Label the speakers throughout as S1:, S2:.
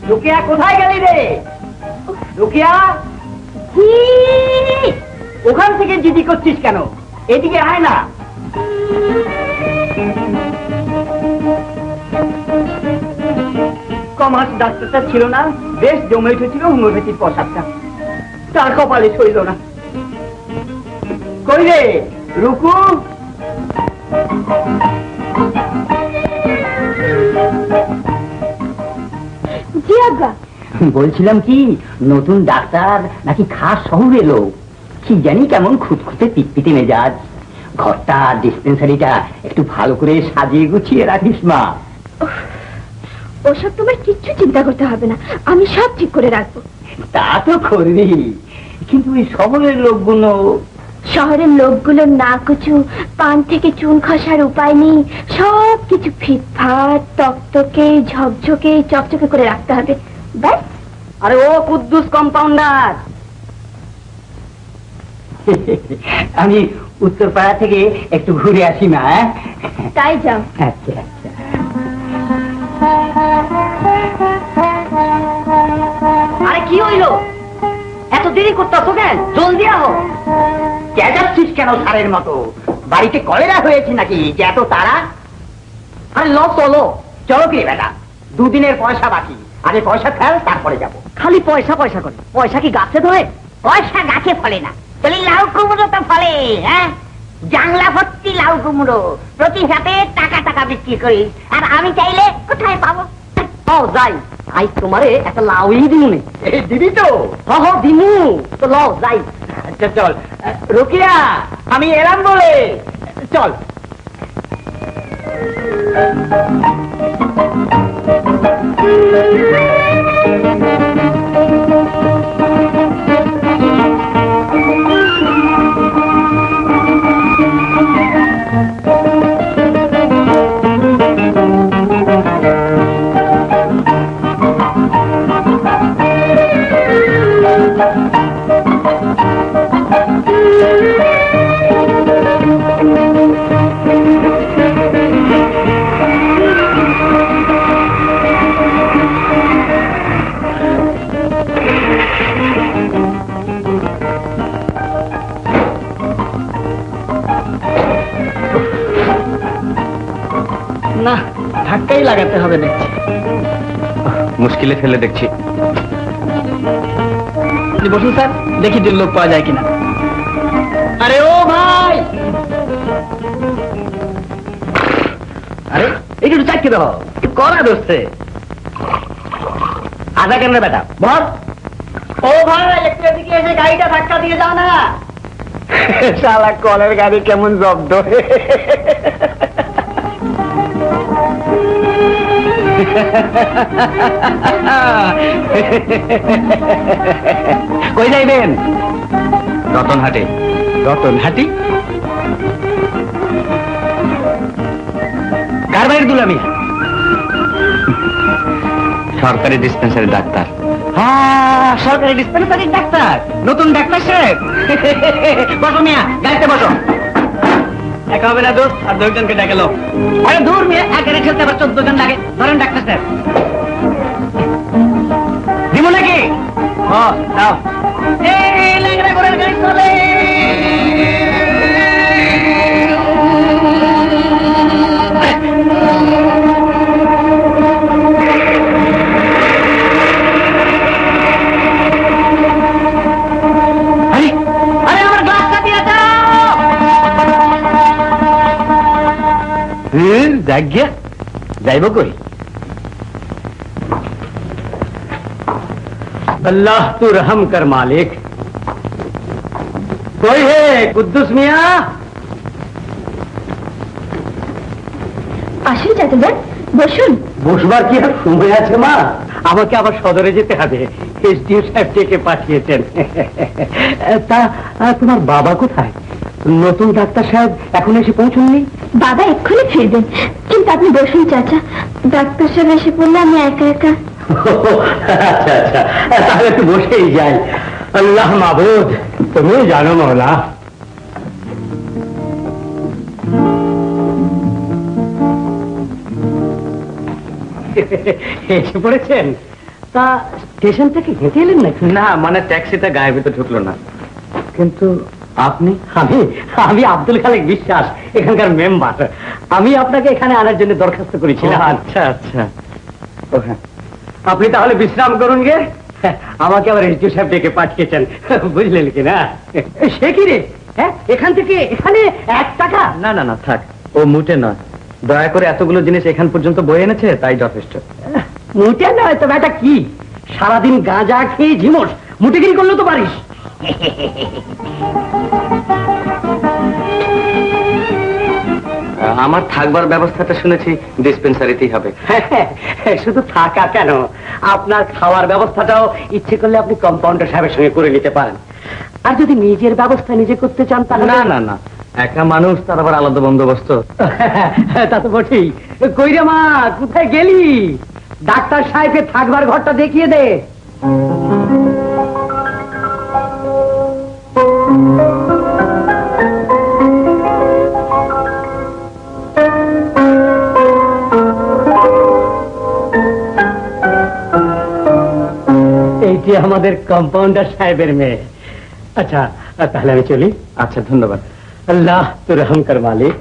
S1: রুকিয়া, কোথায় গেলি রে? রুকিয়া, ওখান থেকে জিদি করছিস কেন? এদিকে আয় না। কমাস ডাক্তারটা ছিল না, বেশ জমে উঠেছিল হোমিওপ্যাথির প্রসাদটা, তার কপালে সইল না। কই রে রুকু? বলছিলাম কি, নতুন ডাক্তার নাকি খাস শহরে লোক, কি জানি কেমন খুঁতখুঁতে পিটপিটে মেজাজ। ঘরটা ডিসপেন্সারিটা একটু ভালো করে সাজিয়ে গুছিয়ে রাখিস মা।
S2: ওসব তোমার কিচ্ছু চিন্তা করতে হবে না, আমি সব ঠিক করে রাখবো।
S1: তা তো করবি, কিন্তু ওই শহরের লোকগুলো না কুচু পান থেকে চুন খসার উপায় নেই, সব কিছু ফিটফাট তকতকে ঝকঝকে চকচকে করে রাখতে হবে। ব্যাস। আরে ও কুদ্দুস কম্পাউন্ডার, আমি উত্তরপাড়া থেকে একটু ঘুরে আসি মা।
S2: তাই যাও।
S1: আচ্ছা আচ্ছা। আরে কি হইল, এত দেরি করতেছো কেন? জলদি আহ। চেঁচাচ্ছিস কেন সারের মতো? বাড়িতে কলেরা হয়েছে নাকি যে এত তারা? আরে চলো চলো কি বেটা, দুদিনের পয়সা বাকি, আগে পয়সা ফেল তারপরে যাবো। খালি পয়সা পয়সা করে, পয়সা কি গাছে ধরে? পয়সা গাছে ফলে না, তাহলে লাউ কুমড়ো তো ফলে। হ্যাঁ, জাংলা ভর্তি লাউ কুমড়ো, প্রতি হাতে টাকা টাকা বিক্রি করি, আর আমি চাইলে কোথায় পাবো? ও যাই, আই তোমারে একটা লাউই দিমু। দিবি তো? হ দিমু তো, লও যাই। আচ্ছা চল রুকিয়া, আমি এলাম বলে চল। না, ধাক্কাই লাগাতে হবে দেখছি।
S3: মুশকিলে ফেলে দেখছি।
S1: বসুন স্যার, দেখি দুই লোক পাওয়া যায় কিনা। আরে ও ভাই, আরে একটু চাকরি দাও, করা দোষে আধা কেন বেটা বল। ও ভাই, একটু এদিকে এসে গাড়িটা ধাক্কা দিয়ে যাও না। শালা কলের গাড়ি কেমন জব্দ। কই যাইবেন?
S3: রতনহাটে।
S1: রতনহাটি? কার বাড়ির দুলামি?
S3: সরকারি ডিসপেন্সারি ডাক্তার।
S1: হ্যাঁ, সরকারি ডিসপেন্সারির ডাক্তার, নতুন ডাক্তার সাহেব। বসো মিয়া, গাড়িতে বসো। একা হবে না দোস্ত, আর দুজনকে ডেকে লো। আরে দূর মিয়া, এক গাড়ি ঠেলতে আবার 14 জন লাগে। ধরেন ডাক্তার সাহেব। দিব নাকি? হ্যাঁ দাও। এই ল্যাংড়া ঘোড়ার গাড়ি চলে। যাইব কই? আল্লাহ তু রহম কর মালিক। কই হে কুদ্দুস মিয়া?
S2: আসুন চাচাজান, বসুন।
S1: বসবার কি আর সময় আছে মা? আমাকে আবার সদরে যেতে হবে, এসডিও সাহেব ডেকে পাঠিয়েছেন। তা তোমার বাবা কোথায়? নতুন ডাক্তার সাহেব এখন এসে পৌঁছননি?
S2: বাবা এক্ষুনি ফিরবেন, কিন্তু আপনি বসুন চাচা, ডাক্তার সাহেব এসে পড়লে আমি একা একা।
S1: আচ্ছা আচ্ছা, তাহলে একটু বসেই যাই।
S4: আল্লাহ মাবুদ, তুমি জানো মৌলা। এসে পড়েছেন? তা স্টেশন থেকে হেঁটে এলেন নাকি?
S3: না মানে ট্যাক্সিটা গায়ের ভিতর ঢুকলো না।
S4: কিন্তু
S3: আপনি?
S4: আমি আব্দুল খালেক বিশ্বাস, এখানকার মেম্বার। আমি আপনাকে এখানে আনার জন্য দরখাস্ত করেছিলাম।
S3: আচ্ছা আচ্ছা। ও হ্যাঁ,
S4: আপনি তাহলে বিশ্রাম করুন গে। আমাকে আবার এসডিও সাহেব ডেকে পাঠিয়েছেন, বুঝলেন কি না? সে কি রে, হ্যাঁ এখান থেকে এখানে 1 টাকা?
S3: না না না থাক, ও মুটে নয়। দয়া করে এতগুলো জিনিস এখান পর্যন্ত বয়ে এনেছে, তাই যথেষ্ট।
S4: মুটে নয় তো ব্যাটা কি, সারাদিন গাঁজা খেয়ে ঝিমোস, মুটেগিরি করলেও তো পারিস।
S3: আমার থাকবার ব্যবস্থাটা শুনেছি ডিসপেন্সারিতেই হবে।
S4: শুধু থাকা কেন, আপনার খাওয়ার ব্যবস্থাটাও ইচ্ছে করলে আপনি কম্পাউন্ডার সাহেবের সঙ্গে করে নিতে পারেন। আর যদি নিজের ব্যবস্থা নিজে করতে চান তাহলে
S3: না না না, একা মানুষ, তার আবার আলাদা বন্দোবস্ত।
S4: তা তো বটেই। কই রে মা, কোথায় গেলি? ডাক্তার সাহেবকে থাকবার ঘরটা দেখিয়ে দে। এইটি আমাদের কম্পাউন্ডার সাহেবের মেয়ে। আচ্ছা তাহলে আমি চলি।
S3: আচ্ছা ধন্যবাদ।
S4: আল্লাহ তো রহম কর মালিক।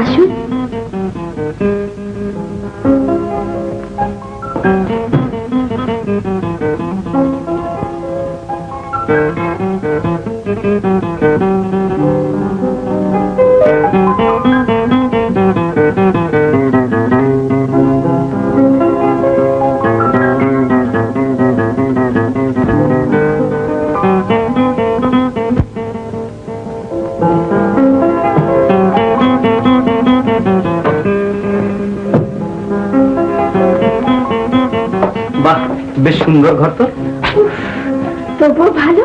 S2: আসুন।
S3: বাহ, বেশ সুন্দর ঘর তো।
S2: তবুও ভালো,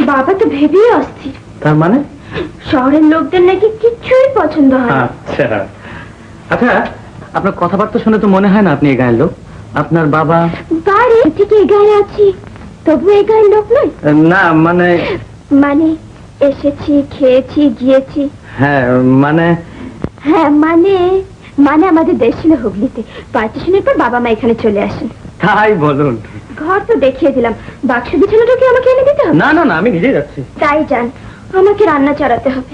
S2: বাবা তো ভেবেই অস্থির।
S3: তার মানে?
S2: শহরের লোকদের নাকি কিচ্ছুই পছন্দ হয় না।
S3: আচ্ছা আচ্ছা, আপনার কথাবার্তা শুনে তো মনে হয় না আপনি এই গায়ের লোক। আপনার বাবা?
S2: বাড়ি থেকে এ গায়ে আছি, তবু এ গায়ের লোক নয়।
S3: না মানে
S2: মানে এসেছি, খেয়েছি, গিয়েছি।
S3: হ্যাঁ মানে
S2: হ্যাঁ মানে মানে আমাদের দেশ ছিল হুগলিতে। পার্টিশনের পর বাবা মা এখানে চলে আসেন।
S3: তাই বলুন।
S2: ঘর তো দেখিয়ে দিলাম, বাক্স বিছানাটা কি আমাকে এনে দিতে হবে?
S3: না না না, আমি নিজেই যাচ্ছি।
S2: তাই যান, আমাকে রান্না চড়াতে হবে।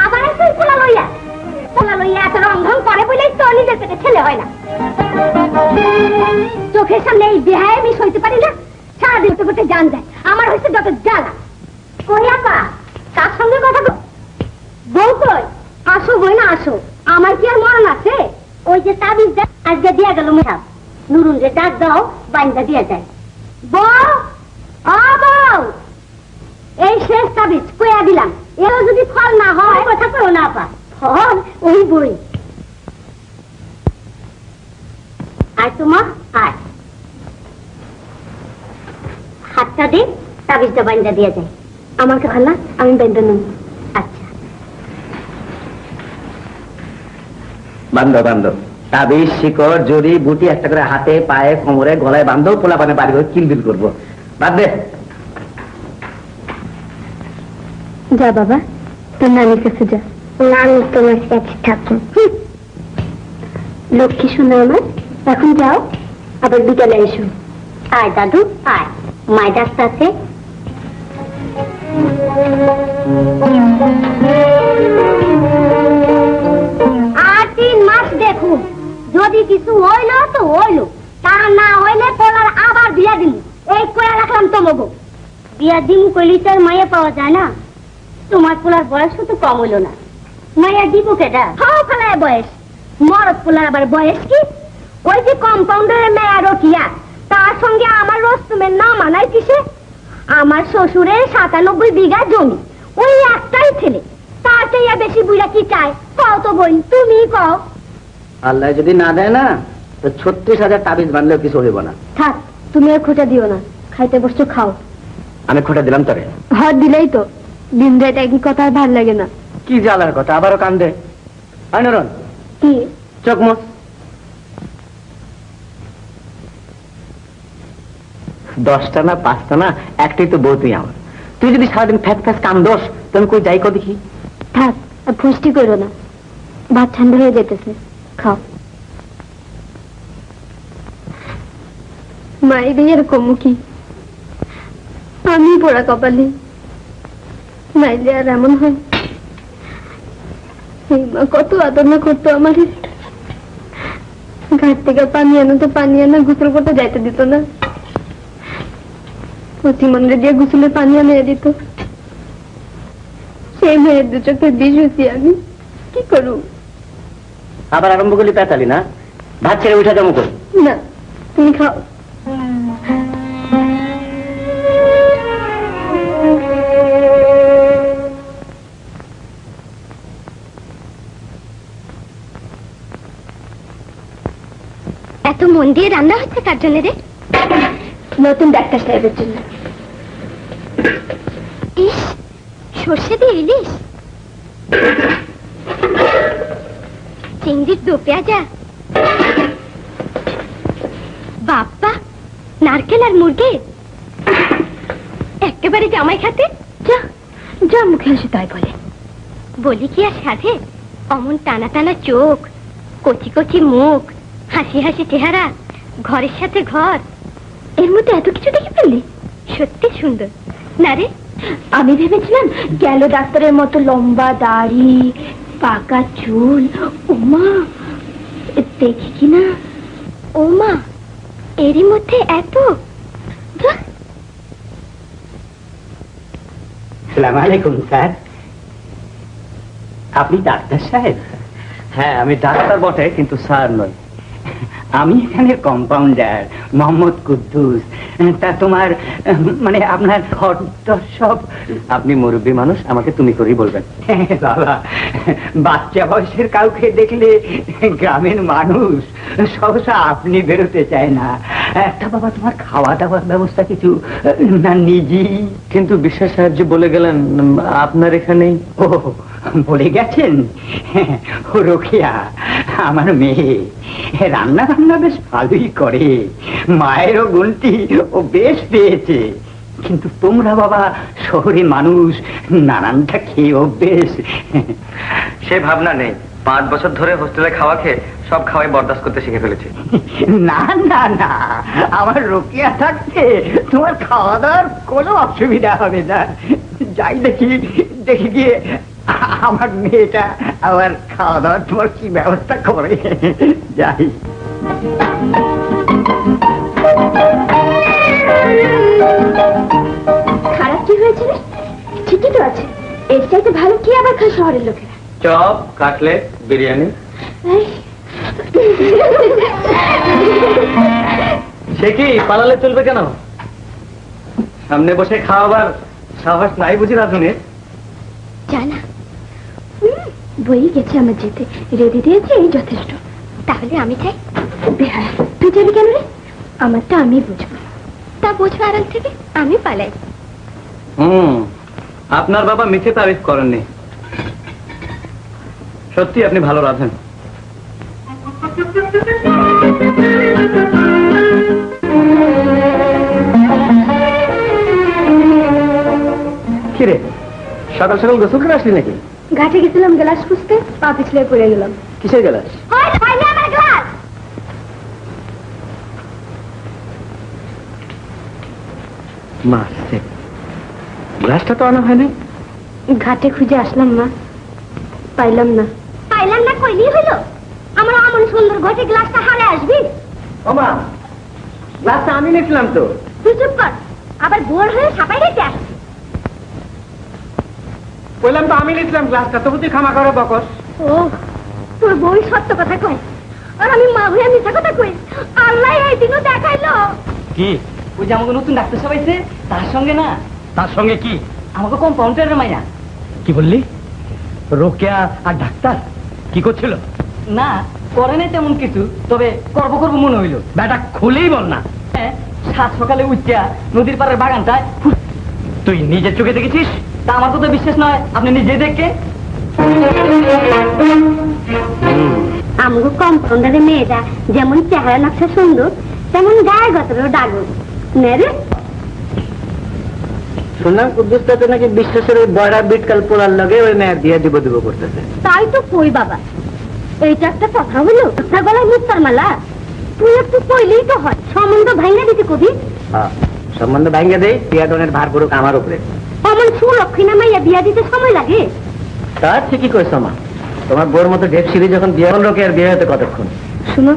S2: আবার একটু পোলা লইয়া এত রংধং করে বলেই তো নিজের পেটে ছেলে হয় না। চোখের সামনে এই বেহায় আমি সইতে পারি না। সারাদিন তো করতে জান যায়, আমার হয়েছে যত জ্বালা। কই আপা, কার সঙ্গে কথা বউ? কই আসো বই না আসো, আমার কি আর মরণ আছে? ওই যে তাবিজ আজকে দিয়া গেল মেহাব, নুরুন রে ডাক দাও, বাইন্দা দিয়া যায়। বউ, ও বউ, এই শেষ তাবিজ কইয়া দিলাম, এও যদি ফল না হয় কথা কইও না আপা। ফল ওই বই। আয় তোমা আয়, হাতটা দে, তাবিজটা বাইন্দা দিয়া যায়। আমাকে ভালো, আমি বাইন্দা নেব। আচ্ছা
S1: বান্ধব বান্ধব, তাবিজ, শিকড়, জড়ি বুটি একটা করে হাতে, পায়ে, কোমরে, গলায় বান্ধব, পোলা পানে বাড়ি করে কিলবিল করবো। বাদ দে।
S2: যা বাবা, তোর নানির কাছে যা। নানি তোমার কাছে থাকুন। লক্ষ্মী শোনা আমার, এখন যাও, আবার বিকালে এসো।
S5: আয় দাদু আয়, মায় ডাক্তার আছে।
S2: আর 3 মাস দেখুন, যদি কিছু হইলো তো হইলো, তা না হইলে পোলার আবার বিয়া দিল। এই কইয়া রাখলাম তোমাকে।
S5: বিয়া দিমু কইলি তার মায়া পাওয়া যায় না। তোমার পোলার বয়স তো কম হইলো না, মায়া দিব কেডা?
S2: হাও ফেলায় বয়স, মরদ পোলার আবার বয়স কি? ওই যে কম্পাউন্ডারের মেয়া রকিয়া, তার সঙ্গে আমার রস্তমের নাম আনাই কিসে? আমার শ্বশুরের 97 বিঘা জমি, ওই একটাই ছেলে, তার চেয়ে বেশি বুড়া কি চায়? কও তো বই, তুমি কও।
S1: আল্লাহ যদি না দেয় না, তো 36,000 তাবিজ বানলেও কিছু হইব না।
S2: থাক, তুমি আর খোঁজা দিও না, খাইতে বসছো, খাও।
S4: আমি খোটা দিলাম তোরে।
S2: হাত দিলেই তো, দিন রাত একই কথা আর ভাল লাগে না।
S4: কি জ্বালার কথা, আবারও কান্দে। আনরন,
S2: কি?
S4: চোখ মুখ। 10টা না 5টা না, একটাই তো বউ তুই আমার। তুই যদি সারাদিন ফ্যাস ফ্যাস কাম দোষ, তুমি কই যাই কো দেখি।
S2: থাক, আর ফুষ্টি করো না, ভাত ঠান্ডা হয়ে যেতেছে, খাও। মায়ের এরকম কি, আমি পোড়া কপালে, নাইলে আর এমন হয়। এই মা কত আদর না করতো আমার, ঘাট থেকে পানি আনো তো পানি আনা, গোসল করতে যাইতে দিত না, প্রতি মন্দিরে দিয়ে গোসলে পানি আনিয়ে দিত। সেই মেয়ের দু চোখে বিষ হয়েছি আমি, কি করু?
S4: আবার আরম্ভ করলি পেতালি না, ভাত ছেড়ে উঠা জমা কর।
S2: না, তুমি খাও। এত মন দিয়ে রান্না হচ্ছে কার জন্য রে? নতুন ডাক্তার সাহেবের জন্য। ইস, সর্ষে দিয়ে ইলিশ, চিংড়ির দো পেঁয়াজা, বাপ্পা, নারকেল আর মুরগি, একেবারে জামাই খাতে। যা যা, মুখে আসে তাই বলে। বলি কি আর সাধে, অমন টানা টানা চোখ, কচি কচি মুখ, হাসি হাসি চেহারা, ঘরের সাথে ঘর, এর মধ্যে এত কিছু দেখে ফেললি? সত্যি সুন্দর না রে? আমি ভেবেছিলাম গেল ডাক্তারের মতো লম্বা দাড়ি, পাকা চুল। ওমা, দেখি কিনা। ওমা, এরই মধ্যে এত।
S4: আসসালামু আলাইকুম স্যার। আপনি ডাক্তার সাহেব?
S3: হ্যাঁ, আমি ডাক্তার বটে, কিন্তু স্যার নই।
S4: আমি এখানে কম্পাউন্ডার মোহাম্মদ কুদ্দুস। তা তোমার মানে আপনার সব।
S3: আপনি মুরব্বী মানুষ, আমাকে তুমি করেই বলবেন।
S4: বাবা, বাচ্চা বয়সের কাউকে দেখলে গ্রামের মানুষ সহসা আপনি বেরোতে চায় না। তা বাবা, তোমার খাওয়া দাওয়ার ব্যবস্থা কিছু না নিজেই?
S3: কিন্তু বিশ্বাস সাহেব যে বলে গেলেন আপনার এখানেই।
S4: ও, বলে গেছেন? ও রোকেয়া আমার মেয়ে, রান্না বান্না বেশ ভালোই করে, মায়েরও গুণটি ও বেশ পেয়েছে। কিন্তু তোমরা বাবা শহরে মানুষ, নানানটা খেয়ে অভ্যেস।
S3: সে ভাবনা নেই, 5 বছর ধরে হোস্টেলে খাওয়া খেয়ে সব খাওয়াই বরদাস্ত করতে শিখে ফেলেছি।
S4: না না না, আমার রোকেয়া থাকতে তোমার খাওয়া দাওয়ার কোনো অসুবিধা হবে না। যাই দেখি গিয়ে আমার মেয়েটা আবার খাওয়া দাওয়ার তোমার কি ব্যবস্থা করে। যাই।
S2: খারাপ কি হয়েছে রে? ঠিকই তো আছে, এর চাইতে ভালো কি আবার খায় শহরের লোকেরা?
S3: Chop, cutlet, biryani. সে কি পালালে চলবে কেন? সামনে বসে খাওয়াবার সাহস নাই বুঝি রাধুনের?
S2: জানা বই গেছে আমার যেতে, রেডি দিয়েছে, এই যথেষ্ট। তাহলে আমি চাই। বেহায়া, তুই যাবি কেন রে? আমারটা আমি বুঝবো। তা বুঝবো আড়াল থেকে, আমি পালাই।
S3: আপনার বাবা মিথ্যে তারিফ করেননি, সত্যি আপনি ভালো রাধেন।
S4: কিরে, সকাল সকাল গোসল করে আসলি নাকি?
S2: ঘাটে গেছিলাম গ্লাস খুঁজতে, পা পিছলে পড়ে গেলাম।
S4: কিসের গেলাস? মারছে, গ্লাসটা তো আনা হয়নি।
S2: ঘাটে খুঁজে আসলাম মা, পাইলাম না। পাইলাম না কইলি হইলো? আমার এমন সুন্দর ঘটে গ্লাসটা হারে আসবি?
S4: ও মা, গ্লাসটা আমি নিয়েছিলাম তো।
S2: তুই চুপ কর, আবার বোর হয়ে সাপাই রেখে আস।
S4: বললাম তো আমি নিয়েছিলাম গ্লাসটা, তবু তুই ক্ষমা করে বকস।
S2: ও, তোর বই সত্য কথা কয় আর আমি মা হয়ে মিথ্যা কথা কই? আল্লাহ এই দিনও দেখাইলো।
S1: কি ওই যে আমাকে নতুন ডাক্তার সাহেব আইছে, তার সঙ্গে না?
S4: তার সঙ্গে কি?
S1: আমাকে কম্পাউন্ডারের মাইয়া।
S4: কি বললি? রোকেয়া আর ডাক্তার কি করছিল?
S1: না, করে নাই তেমন কিছু, তবে করবো মনে হইলো।
S4: ব্যাটা খুলেই বল না।
S3: সাত সকালে উঠা নদীর পাড়ের বাগানটায় তুই নিজের চোখে দেখেছিস? তা আমার তো বিশ্বাস নয়, আপনি নিজে দেখে।
S5: আমগো কম্পাউন্ডারের মেয়েটা যেমন চেহারা নকশা সুন্দর, তেমন গায়ে গতর ডাগর নে রে।
S3: শুনলাম কুদ্দুস তাতে নাকি বিশ্বাসের ওই বয়রা বিটকাল পোলার লগে ওই মেয়ের দিয়ে দিব করতেছে।
S5: তাই তো কই বাবা, এইটা একটা কথা হলো? তোর গলায় মুক্তার মালা, তুই একটু কইলেই তো হয়। সম্বন্ধ ভাঙা দিতে কবি।
S3: সম্বন্ধ ভাঙ্গে দেয়, পিয়াডনের ভার পড়ুক আমার উপরে।
S5: অমন সুলক্ষিণা মাইয়া বিয়া দিতে সময় লাগে?
S3: তা ঠিকই কইছ মা, তোমার বোর মতো ঢেপ সিঁড়ি যখন বিয়ে হল, লোকে আর বিয়ে হতে কতক্ষণ?
S5: শুনো,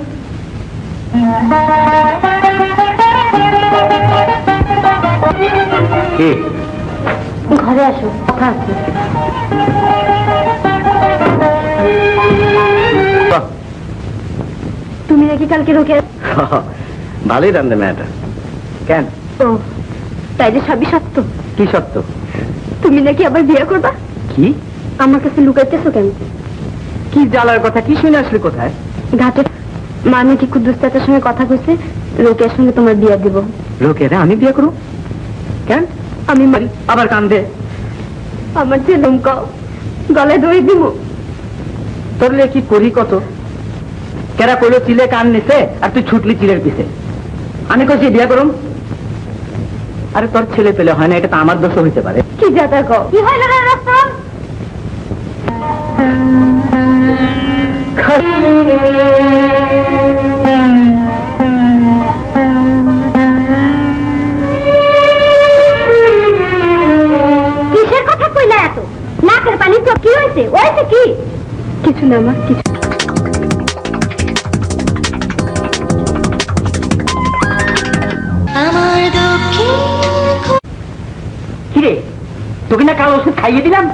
S3: কি
S5: ঘরে আসো, কথা আছে। তুমি নাকি কালকে রোকে?
S3: ভালোই রান্ধে মেয়েটা। কেন?
S5: ও তাই যে সবই সত্য?
S3: কি সত্য?
S5: তুমি নাকি আবার বিয়ে করবা?
S3: কি
S5: আমার কাছে লুকাইতেছো কেন?
S3: কি জ্বালার কথা, কি শুনে আসলি কোথায়?
S5: ঘাটে মা নাকি কুদ্দুস্তাতের সঙ্গে কথা কইছে, লোকের সঙ্গে তোমার বিয়ে দিব।
S3: লোকেরা আমি বিয়ে করব? কেন?
S5: আমি মারি।
S3: আবার কান্দে।
S5: আমার যে লমকাও, গলায় দড়ি দিব।
S3: তোর লে কি করি কত? কেরা কইলো চিলে কান নিছে আর তুই ছুটলি চিলের পিছে। আমি কইছি বিয়ে করুম? আরে তোর ছেলে পেলে হয় না, এটা তো আমার দোষ হইতে পারে।
S5: কি যাতা কও? কি হইল রে রাস্তা? কিসের কথা কইলা এত? নাকের পানি তো কি হয়েছে? ওইছে কি? কিছু না মা, কিছু।
S1: কিরে, তোকে না কাল ওষুধ খাইয়ে দিলাম?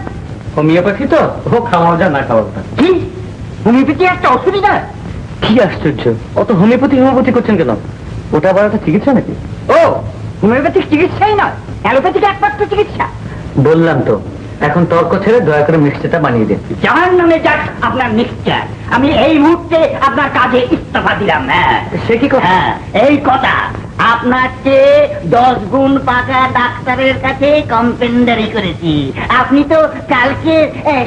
S3: হোমিওপ্যাথি তো, ও খাওয়া যা না খাওয়া কথা।
S1: কি হোমিওপ্যাথি একটা অসুবিধা?
S3: কি আশ্চর্য, অত হোমিওপ্যাথি করছেন কেন? ওটা আবার একটা চিকিৎসা নাকি?
S1: ও হোমিওপ্যাথিক চিকিৎসাই নয়, অ্যালোপ্যাথিক একমাত্র চিকিৎসা।
S3: বললাম তো, এখন তর্ক ছেড়ে দয়া করে মিক্সচারটা বানিয়ে দিন।
S1: যার নামে যাক আপনার মিক্সচার, আমি এই মুহূর্তে আপনার কাজে ইস্তফা দিলাম। হ্যাঁ
S3: সে কি কথা?
S1: হ্যাঁ এই কথা, আপনার চেয়ে 10 গুণ পাকা ডাক্তারের কাছে কম্পেন্ডারি করেছি। আপনি তো কালকে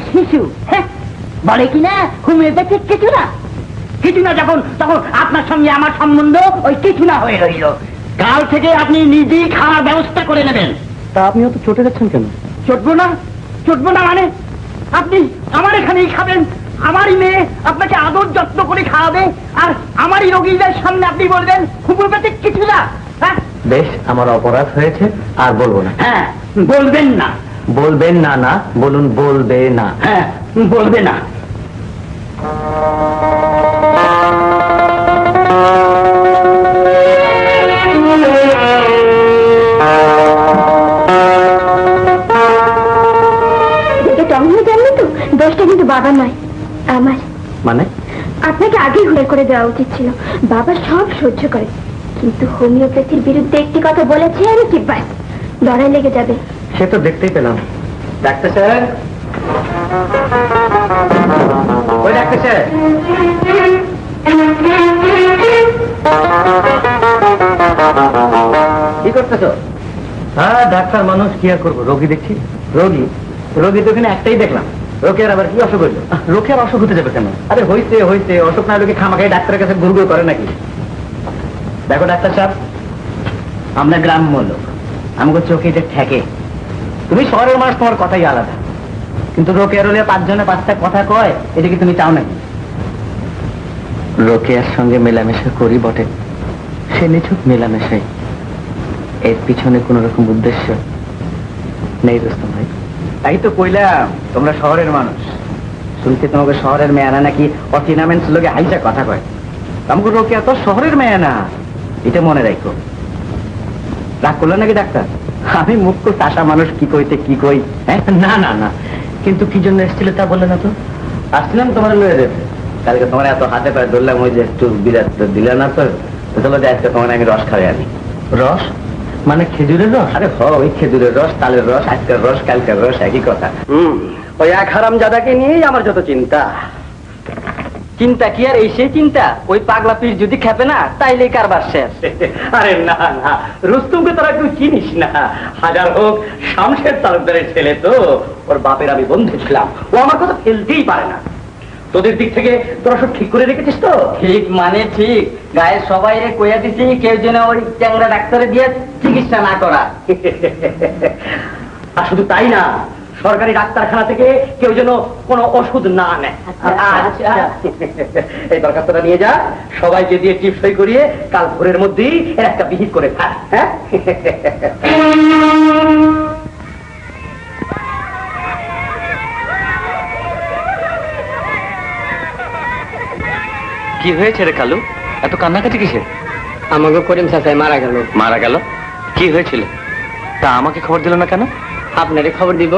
S1: শিশু। হ্যাঁ, বলে কিনা হোমিওপ্যাথিক কিছু না, কিছু না যখন, তখন আপনার সঙ্গে আমার সম্বন্ধ ওই কিছু না হয়ে রইল। কাল থেকে আপনি নিজেই খাওয়ার ব্যবস্থা করে নেবেন।
S3: তা আপনি অত চটে যাচ্ছেন কেন?
S1: চটবো না? চটবো না মানে আপনি আমার এখানেই খাবেন, আমারই মেয়ে আপনাকে আদর যত্ন করে খাওয়াবে, আর আমারই রোগীদের সামনে আপনি বলবেন হোমিওপ্যাথিক কিছু না। হ্যাঁ
S3: বেশ, আমার অপরাধ হয়েছে, আর বলবো না।
S1: হ্যাঁ বলবেন না।
S3: বলবেন না? না বলুন, বলবে না।
S1: হ্যাঁ বলবে না।
S5: দোষটা কিন্তু বাবা নয়, আমার।
S3: মানে?
S5: আপনাকে আগেই হুড়ে করে দেওয়া উচিত ছিল। বাবা সব সহ্য করে, কিন্তু হোমিওপ্যাথির বিরুদ্ধে একটি কথা বলেছে আর কি, ব্যাস লড়াই লেগে যাবে।
S3: সে তো দেখতেই পেলাম। ডাক্তার স্যার, ওই ডাক্তার স্যার, কি করতেছ? হ্যাঁ ডাক্তার মানুষ, কি আর করবো, রোগী দেখছি। রোগী রোগী তো এখানে একটাই দেখলাম। রোকের আবার কি অসুখ হইল? রোকের অসুখ হতে যাবে কেন? আরে হইতে হইতে অসুখ না লোকে খামাখাই ডাক্তারের কাছে ঘুরঘুর করে নাকি? দেখো ডাক্তার সাহেব, আমরা গ্রাম্য লোক, আমাকে চোখে এটা ঠেকে। তুমি শহরের মানুষ, তোমার কথাই আলাদা, কিন্তু রোকের হলে 5 জনে 5টা কথা কয়, এটা কি তুমি চাও নাকি? রোকেয়ার সঙ্গে মেলামেশা করি বটে, সে নিছক মেলামেশাই, এর পিছনে কোন রকম উদ্দেশ্য নেই দোস্ত ভাই। তাই তো কইলাম তোমরা শহরের মানুষ, শুনছি তোমাকে শহরের মেয়ানা নাকি অচিনামেন্স লোকে হাইসা কথা কয়। আমাকে রোকেয়া তো শহরের মেয়ানা, এটা মনে রাখো। রাগ করলো নাকি ডাক্তার? আমি মুখ্য চাষা মানুষ, কি কইতে কি কই। না না না, কিন্তু কি জন্য এসেছিল তা বললে না তো? আসছিলাম তোমার লয়ে যেতে, কালকে তোমার এত হাতে পায়ে ধরলাম, ওই যে একটু বিরাট দিলে না তো, চলো যে আজকে তোমার আমি রস খাওয়াই আনি। রস মানে খেজুরের রস? আরে ওই খেজুরের রস, তালের রস, আজকের রস, কালকের রস, একই কথা। ওই এক হারাম জাদাকে নিয়েই আমার যত চিন্তা। চিন্তা কি আর এই সেই চিন্তা, ওই পাগলা পীর যদি খেপে না তাইলে কারবার শেষ।
S4: আরে না না, রুস্তুমকে তোরা কেউ চিনিস না। হাজার হোক শামশের তালুকদারের ছেলে তো, ওর বাপের আমি বন্ধু ছিলাম, ও আমার কথা ফেলতেই পারে না। তোদের দিক থেকে তোরা সব ঠিক করে রেখেছিস তো?
S3: ঠিক মানে ঠিক, গায়ের সবাই রে কইয়া দিছি কেউ যেন ওই চ্যাংড়া ডাক্তারে দিয়ে চিকিৎসা না করা।
S4: আর শুধু তাই না, সরকারি ডাক্তারখানা থেকে কেউ যেন কোনো ওষুধ না নেয়।
S3: আচ্ছা।
S4: এই দরখাস্তটা নিয়ে যা, সবাইকে দিয়ে টিপসই করিয়ে কাল ভোরের মধ্যেই এর একটা বিহিত করে থাক। হ্যাঁ,
S3: কি হয়েছে রে কালু, এত কান্নাকাটি কিসের?
S1: আমাকে করিম চাচাই মারা গেল।
S3: মারা গেল? কি হয়েছিল? তা আমাকে খবর দিল না কেন?
S1: আপনারই খবর দিব,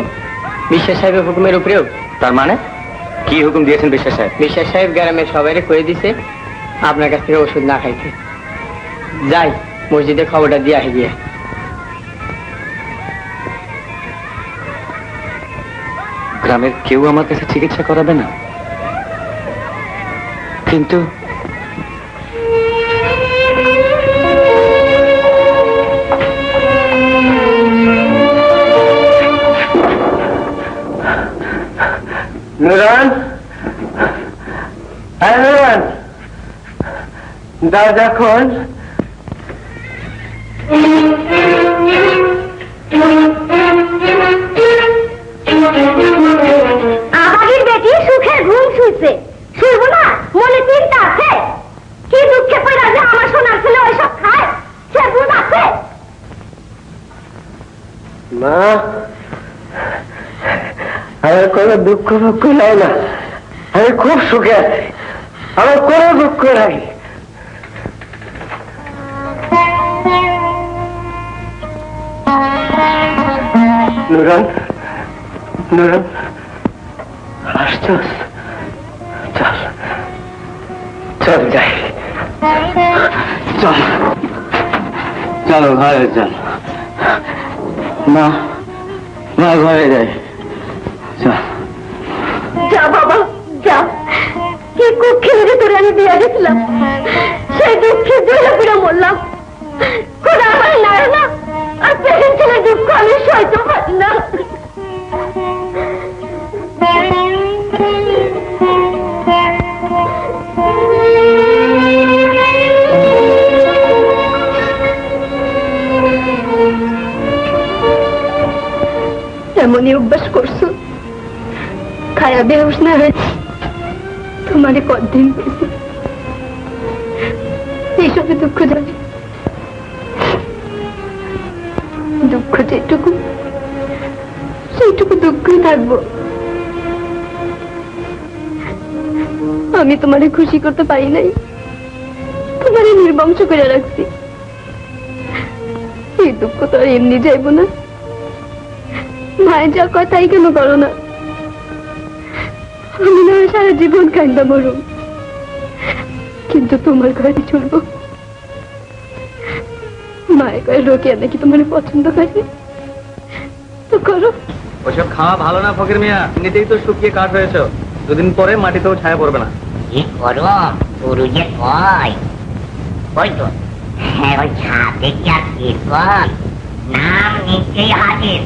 S1: বিশ্বাস সাহেবের হুকুমের উপরেও।
S3: তার মানে কি হুকুম দিয়েছেন বিশ্বাস সাহেব?
S1: বিশ্বাস সাহেব গ্রামের সবাইরে কয়ে দিছে আপনার কাছ থেকে ওষুধ না খাইতে। যাই মসজিদে খবরটা দিয়ে আসে গিয়ে।
S3: গ্রামের কেউ আমার কাছে চিকিৎসা করাবে না? কিন্তু
S4: নুরান, হ্যাঁ নুরান, দরজা খোল।
S2: আমাদের বেটি সুখে ঘুম শুইছে, শুইব না? মনে চিন্তা আছে? কি দুঃখে পড়া যে আমার সোনার ছেলে ওইসব খায়, সে বুঝ আছে?
S4: মা, আমার কোনো দুঃখ দুঃখ নাই না, আমি খুব সুখে আছি, আমার কোনো দুঃখ নাই। নুরান, নুরান, আসছস? চল চল যাই, চল চলো ঘরে চল। মা, মা ঘরে যাই, চল।
S2: যা বাবা যা, কি কুক্ষের ভিতরে আমি দিয়ে গেছিলাম, সেই দুঃখে জলে পুড়ে মরলাম। খোদা আমার নাড়ে না, আর পেটের ছেলে দুঃখ আমি সইতে পারি না। এমনই অভ্যাস করছো, খায়া বেহুশ না হয়েছে, তোমারে কদিন পেয়েছি, এইসবে দুঃখ জানি। দুঃখ যেটুকু সেইটুকু দুঃখই থাকবো। আমি তোমারে খুশি করতে পারি নাই, তোমারে নির্বংশ করে রাখছি। এই দুঃখ তো আর এমনি যাইব না। মায়ের যা কথাই কেন করো না, আমি না সারা জীবন কান্দা মরুম, কিন্তু তোমার ঘরে চলবো। মায়ের ঘরে রোকেয়া নাকি তোমার পছন্দ করে, তো করো।
S3: ওইসব খাওয়া ভালো না ফকির মিয়া, এমনিতেই তো শুকিয়ে কাঠ হয়েছ, দুদিন পরে মাটিতেও ছায়া পড়বে না।
S1: কি করো পুরু যে কয়, ওই তো হ্যাঁ, ওই ছাদে কি আর কীর্তন, নাম নিচেই হাজির।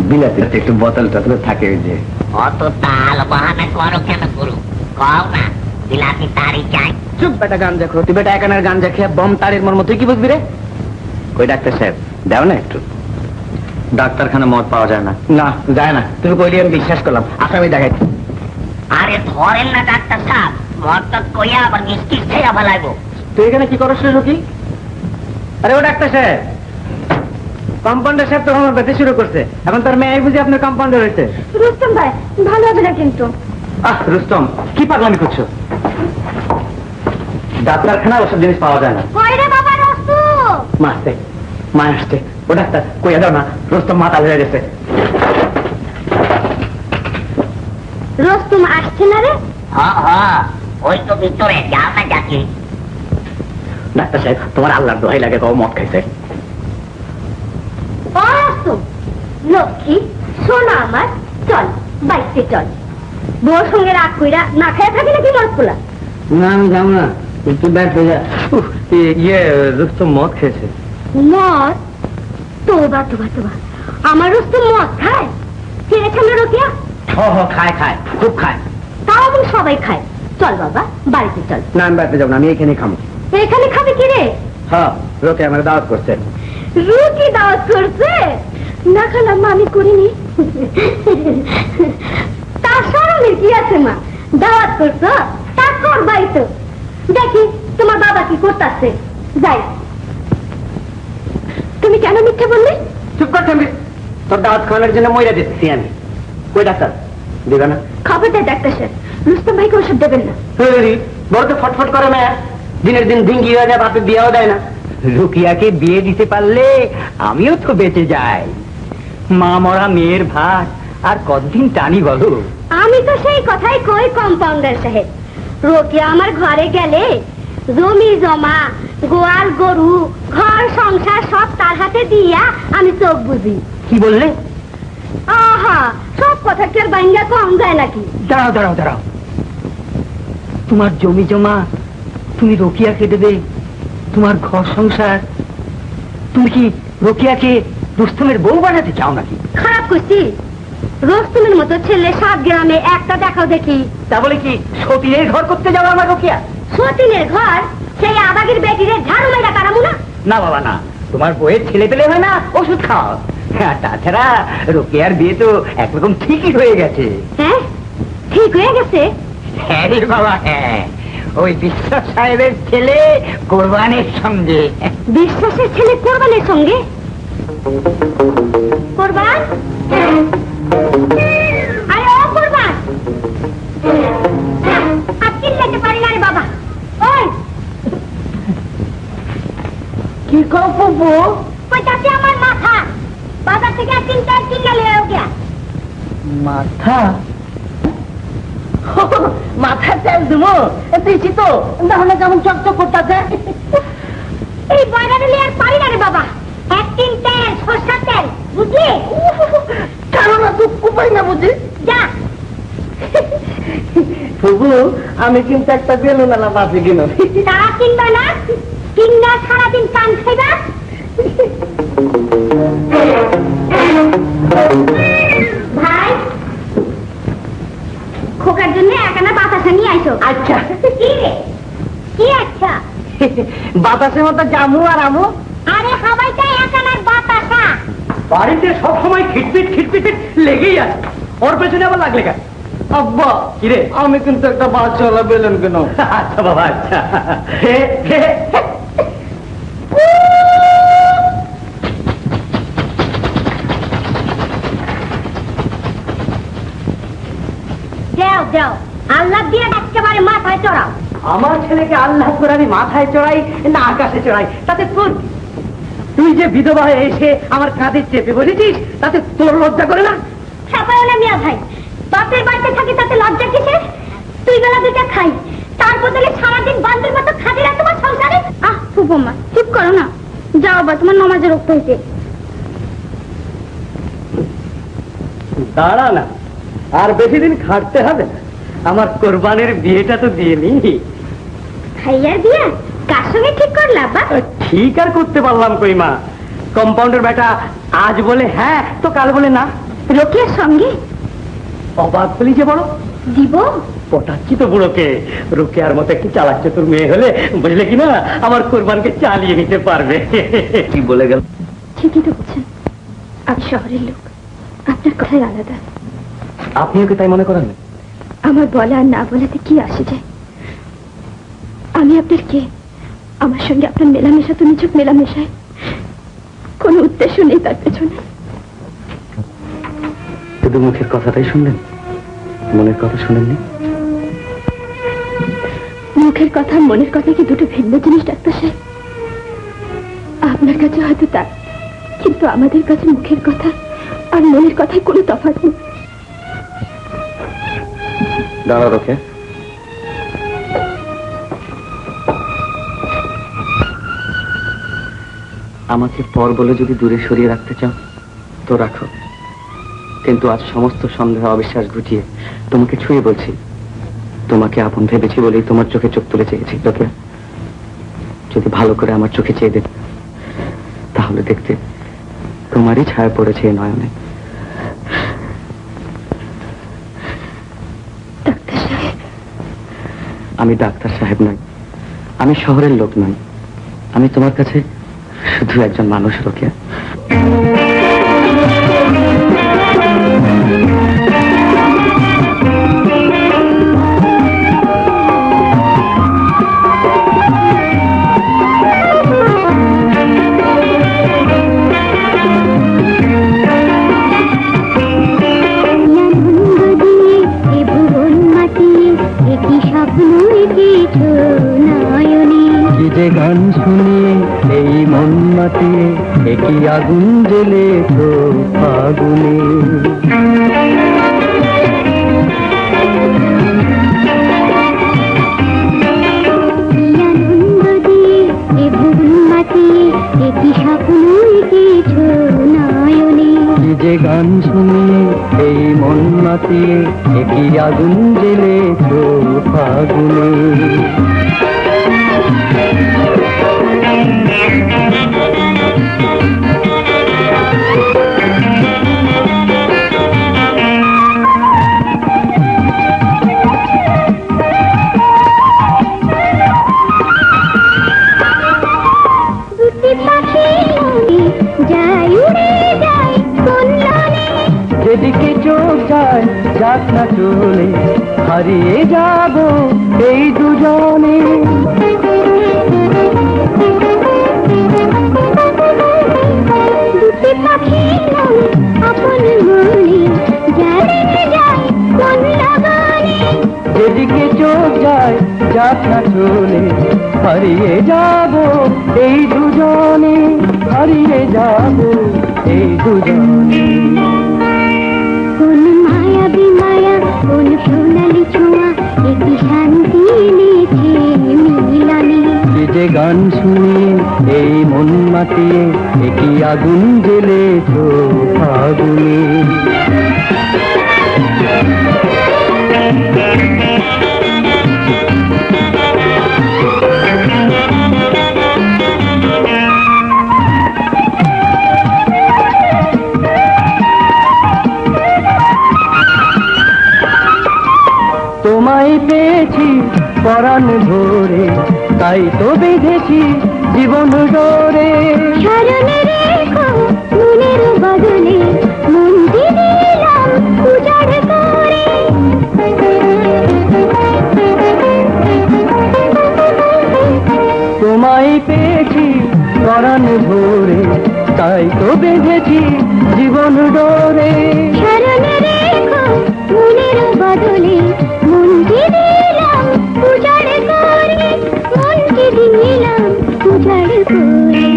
S4: বিলাতে একটু বোতল টোতল থাকে, ওই যে
S1: অত তাল বাহানা করো কেন করু, কও না বিলাতি তারি চাই।
S3: চুপ বেটা, গান দেখো তুই বেটা, একানের গান দেখে বম তারের মর্ম তুই কি বুঝবি রে?
S4: কই ডাক্তার সাহেব, দাও না একটু।
S3: ডাক্তারখানা মদ পাওয়া যায় না। না যায় না, তুমি কইলে আমি বিশ্বাস করলাম, আসামি দেখাই।
S1: আরে ধরেন না ডাক্তার সাহেব, মদ কইয়া আবার মিষ্টি খেয়া ফেলাইবো।
S3: তুই এখানে কি করছ রে রকি? আরে ও ডাক্তার সাহেব, কম্পাউন্ডার সাহেব তো আমার ব্যথা শুরু করছে, এখন তার মেয়ে বুঝি আপনার কম্পাউন্ডার হয়েছে।
S2: রুস্তম ভাই ভালো হবে না কিন্তু।
S3: আহ রুস্তম, কি পাগলামি করছো? ডাক্তারখানা ওসব জিনিস পাওয়া যায় না।
S2: কই রে বাবা রস্তু?
S3: মা আসছে, মা আসছে। ও ডাক্তার কইয়া দাও না, রুস্তম মাতাল হয়ে গেছে।
S2: রস্তম আসছে না রে?
S1: ওই তো ভিতরে, যাও না যাচ্ছি।
S3: ডাক্তার সাহেব, তোমার আল্লাহর দোহাই লাগে, কও মদ খাইছে।
S2: ও রস্তম, লক্ষ্মী সোনা আমার, চল বাইতে চল। বউর সঙ্গে রাগ কইরা না খেয়ে থাকি নাকি মরদ পোলা?
S3: না আমি যাবো না, একটু ব্যাট হয়ে যায়। ইয়ে রুস্তম মদ খেয়েছে।
S2: মদ? তোবা তোবা তোবা, আমার রুস্তম মদ খায়? ছেড়েছেন না রোকেয়া?
S4: খায় খায়, খুব খায়।
S2: তাও আমি সবাই খায়। চল বাবা, বাড়িতে চল।
S3: না আমি ব্যাটে যাবো না, আমি এখানে খাবো।
S2: এখানে খাবে কি রে?
S3: হ্যাঁ, রোকে আমার দাওয়াত করছে।
S2: রুটি দাওয়াত করছে? না খালাম মা, আমি করিনি। তার শরমের কি আছে মা? দাওয়াত করছো তা করবাই তো। দেখি তোমার বাবা কি করতেছে। যাই। তুমি কেন মিথ্যে বললে?
S3: চুপ করতে, তোর দাওয়াত খাওয়ানোর জন্য মইরা দিচ্ছি আমি। কই ডাক্তার দিবে না?
S2: খবরদার ডাক্তার স্যার, রুস্তম ভাইকে ওষুধ দেবেন না।
S3: বড় তো ফটফট করে না, দিনের দিন ডিঙ্গি হয়ে যায়, বাপে বিয়েও দেয় না।
S4: রুকিয়াকে বিয়ে দিতে পারলে আমিও তো বেঁচে যাই। মা মরা মেয়ের ভাত আর কতদিন টানি বলো?
S2: আমি তো সেই কথাই কই কম্পাউন্ডার সাহেব, রোকিয়া আমার ঘরে গেলে জমি জমা, গোয়াল গরু, ঘর সংসার সব তার হাতে দিয়া আমি চোখ বুঝি।
S4: কি বললে?
S2: আহা, সব কথা কি আর বাইঙ্গা কম যায় নাকি?
S4: দাঁড়াও দাঁড়াও দাঁড়াও, তোমার জমি জমা তুমি রোকিয়াকে দেবে, তোমার ঘর সংসার, তুমি কি রোকিয়াকে রুস্তমের বউ বানাতে চাও নাকি?
S2: খারাপ করছি? রোস্তমের মতো ছেলে সব গ্রামে একটা দেখাও দেখি।
S4: তা বলে কি সতীনের ঘর করতে যাবো আমার রোকিয়া?
S2: সতীনের ঘর? সেই আবাগের বেটিরে ঝাড়ু মেরা তারামু না?
S4: না বাবা না, তোমার বইয়ের ছেলে পেলে হয় না, ওষুধ খাও। হ্যাঁ, তাছাড়া রোকেয়ার বিয়ে তো একরকম ঠিকই হয়ে গেছে।
S2: হ্যাঁ, ঠিক হয়ে গেছে?
S4: হ্যাঁ রে বাবা, হ্যাঁ, ওই বিশ্বাস সাহেবের ছেলে কোরবানের সঙ্গে।
S2: বিশ্বাসের ছেলে কোরবানের সঙ্গে? কোরবান, আরে ও কোরবান, আর চিল্লাতে পারি না রে বাবা। ওই
S1: কি করবো?
S2: ওইটাতে আমার মাথা, বাজার থেকে চিন্তা লয়ে গিয়া।
S1: মাথা? মাথার তেল দেবো? দিয়েছি তো, তাহলে কেমন চকচক করতেছে।
S2: এই বয়রারে লিয়ে আর পারি না রে বাবা। একদিন তেল, সরষার তেল, বুঝলি?
S1: কারণ তো উপায় না বুঝি।
S2: যা।
S1: তবু আমি কিন্তু একটা বেলুনালা বাজে কিনো।
S2: তারা কিনবা না, কিনবা সারাদিন কান খাইবা। ভাই, খোকার জন্য একানা বাতাসা নিয়ে আইসো।
S1: আচ্ছা।
S2: কি রে? কি আচ্ছা?
S1: বাতাসের মতো জামু আর আমু।
S2: আরে হাওয়াইটা একানার বাতাসা।
S4: বাড়িতে সবসময় খিটপিট খিটপিট লেগেই আছে, ওর পেছনে আবার লাগলে কেন?
S1: আব্বা,
S4: কিরে?
S1: আমি কিন্তু একটা বাচ্চাওয়ালা বেলুন কেন।
S4: আচ্ছা বাবা, আচ্ছা।
S2: যাও যাও, আল্লাহ দিয়ে একেবারে মাথায় চড়াও।
S4: আমার ছেলেকে আল্লাহ করে আমি মাথায় চড়াই না আকাশে চড়াই, তাতে তোর? তুই যে বিধবা হয়ে এসে আমার কাঁধে চেপে বসেছিস, তাতে তোর লজ্জা করে না?
S2: ছাপাও না মিয়া ভাই, বাপের বাড়িতে থাকি তাতে লজ্জা কিসের? তুই বেলা দুইটা খাই, তার বদলে সারাদিন বান্দির মতো খাবি না তোমার সংসারে? আহ সুপমা, চুপ করো না, যাও বা তোমার নমাজে রক্ত হয়েছে।
S4: দাঁড়া না, আর বেশি দিন খাটতে হবে না, আমার কোরবানির বিয়েটা তো দিয়ে নি।
S2: খাইয়ার বিয়া কার সঙ্গে ঠিক করলা বা?
S4: ঠিক আর করতে পারলাম কই মা, কম্পাউন্ডার বেটা আজ বলে হ্যাঁ তো কাল বলে না।
S2: রোকেয়ার সঙ্গে?
S4: অবাক হলি যে বড়,
S2: দিব?
S4: পটাচ্ছি তো বুড়োকে, রুকিয়ার মতো একটু চালাচ্ছে তোর মেয়ে হলে, বুঝলে কিনা, আমার কোরবানকে চালিয়ে নিতে পারবে। কি বলে গেল?
S5: ঠিকই তো বলছেন, আমি শহরের লোক, আপনার কথাই আলাদা।
S3: আপনি ওকে তাই মনে করেন?
S5: আমার বলা আর না বলাতে কি আসে যায়? আমি আপনার কে? আমার সঙ্গে আপনার মেলামেশা তো নিছক মেলামেশায়, কোনো উদ্দেশ্য নেই তার পেছনে।
S3: শুধু মুখের কথাটাই শুনলেন, মনের কথা শুনেননি?
S5: মুখের কথা আর মনের কথা কি দুটো ভিন্ন জিনিস ডাক্তার সাহেব? আপনার কাছে হয়তো তা, কিন্তু আমাদের কাছে মুখের কথা আর মনের কথায় কোনো তফাৎ নেই।
S3: দাঁড়া রোকে, আমাকে পর বলে যদি দূরে সরিয়ে রাখতে চাও তো রাখো, কিন্তু আজ সমস্ত সন্দেহ অবিশ্বাস ঘুচিয়ে তোমাকে ছুঁয়ে বলছি, তোমাকে আপন ভেবেছি বলেই তোমার চোখে চোখ তুলে চেয়েছি। তোকে যদি ভালো করে আমার চোখে চেয়ে দেখতে, তাহলে দেখতে তোমারই ছায়া পড়েছে এই নয়নে।
S5: ডাক্তার সাহেব,
S3: আমি ডাক্তার সাহেব নই, আমি শহরের লোক নই, আমি তোমার কাছে শুধু একজন মানুষ, রোকেয়া। কি যে গান শুনি এই মন মাতিয়ে, একই আগুন জ্বেলে তো ফাগুনে। কি যে গান শুনি এই মন মাতিয়ে, একই আগুন জ্বেলে তো ফাগুনে। যেদিকে চোখ যায় যাক না চলে, হারিয়ে যাব এই দুজনে। যেদিকে চোখ যায় যাক না চলে, হারিয়ে যাব এই দুজনে, হারিয়ে যাব এই দুজনে।
S2: কোন মায়া বিমায়া, কোন সোনালি ছোঁয়া, একটি শান্তি এনেছে মিলানে।
S3: কি যে গান শুনি এই মন মাতিয়ে, একই আগুন জ্বেলে তো ফাগুনে। তোমায় পেয়েছি পরাণ ভরে, তাই তো বেঁধেছি জীবন ডোরে।
S2: স্মরণে রেখো মনের বদলে, মন দিলাম উজাড় করে।
S3: তোমায় পেয়েছি পরাণ ভরে, তাই তো বেঁধেছি জীবন ডোরে।
S2: স্মরণে রেখো মনের বদলে, মনকে দিলাম উজাড় করে, মনকে দিলাম উজাড় করে।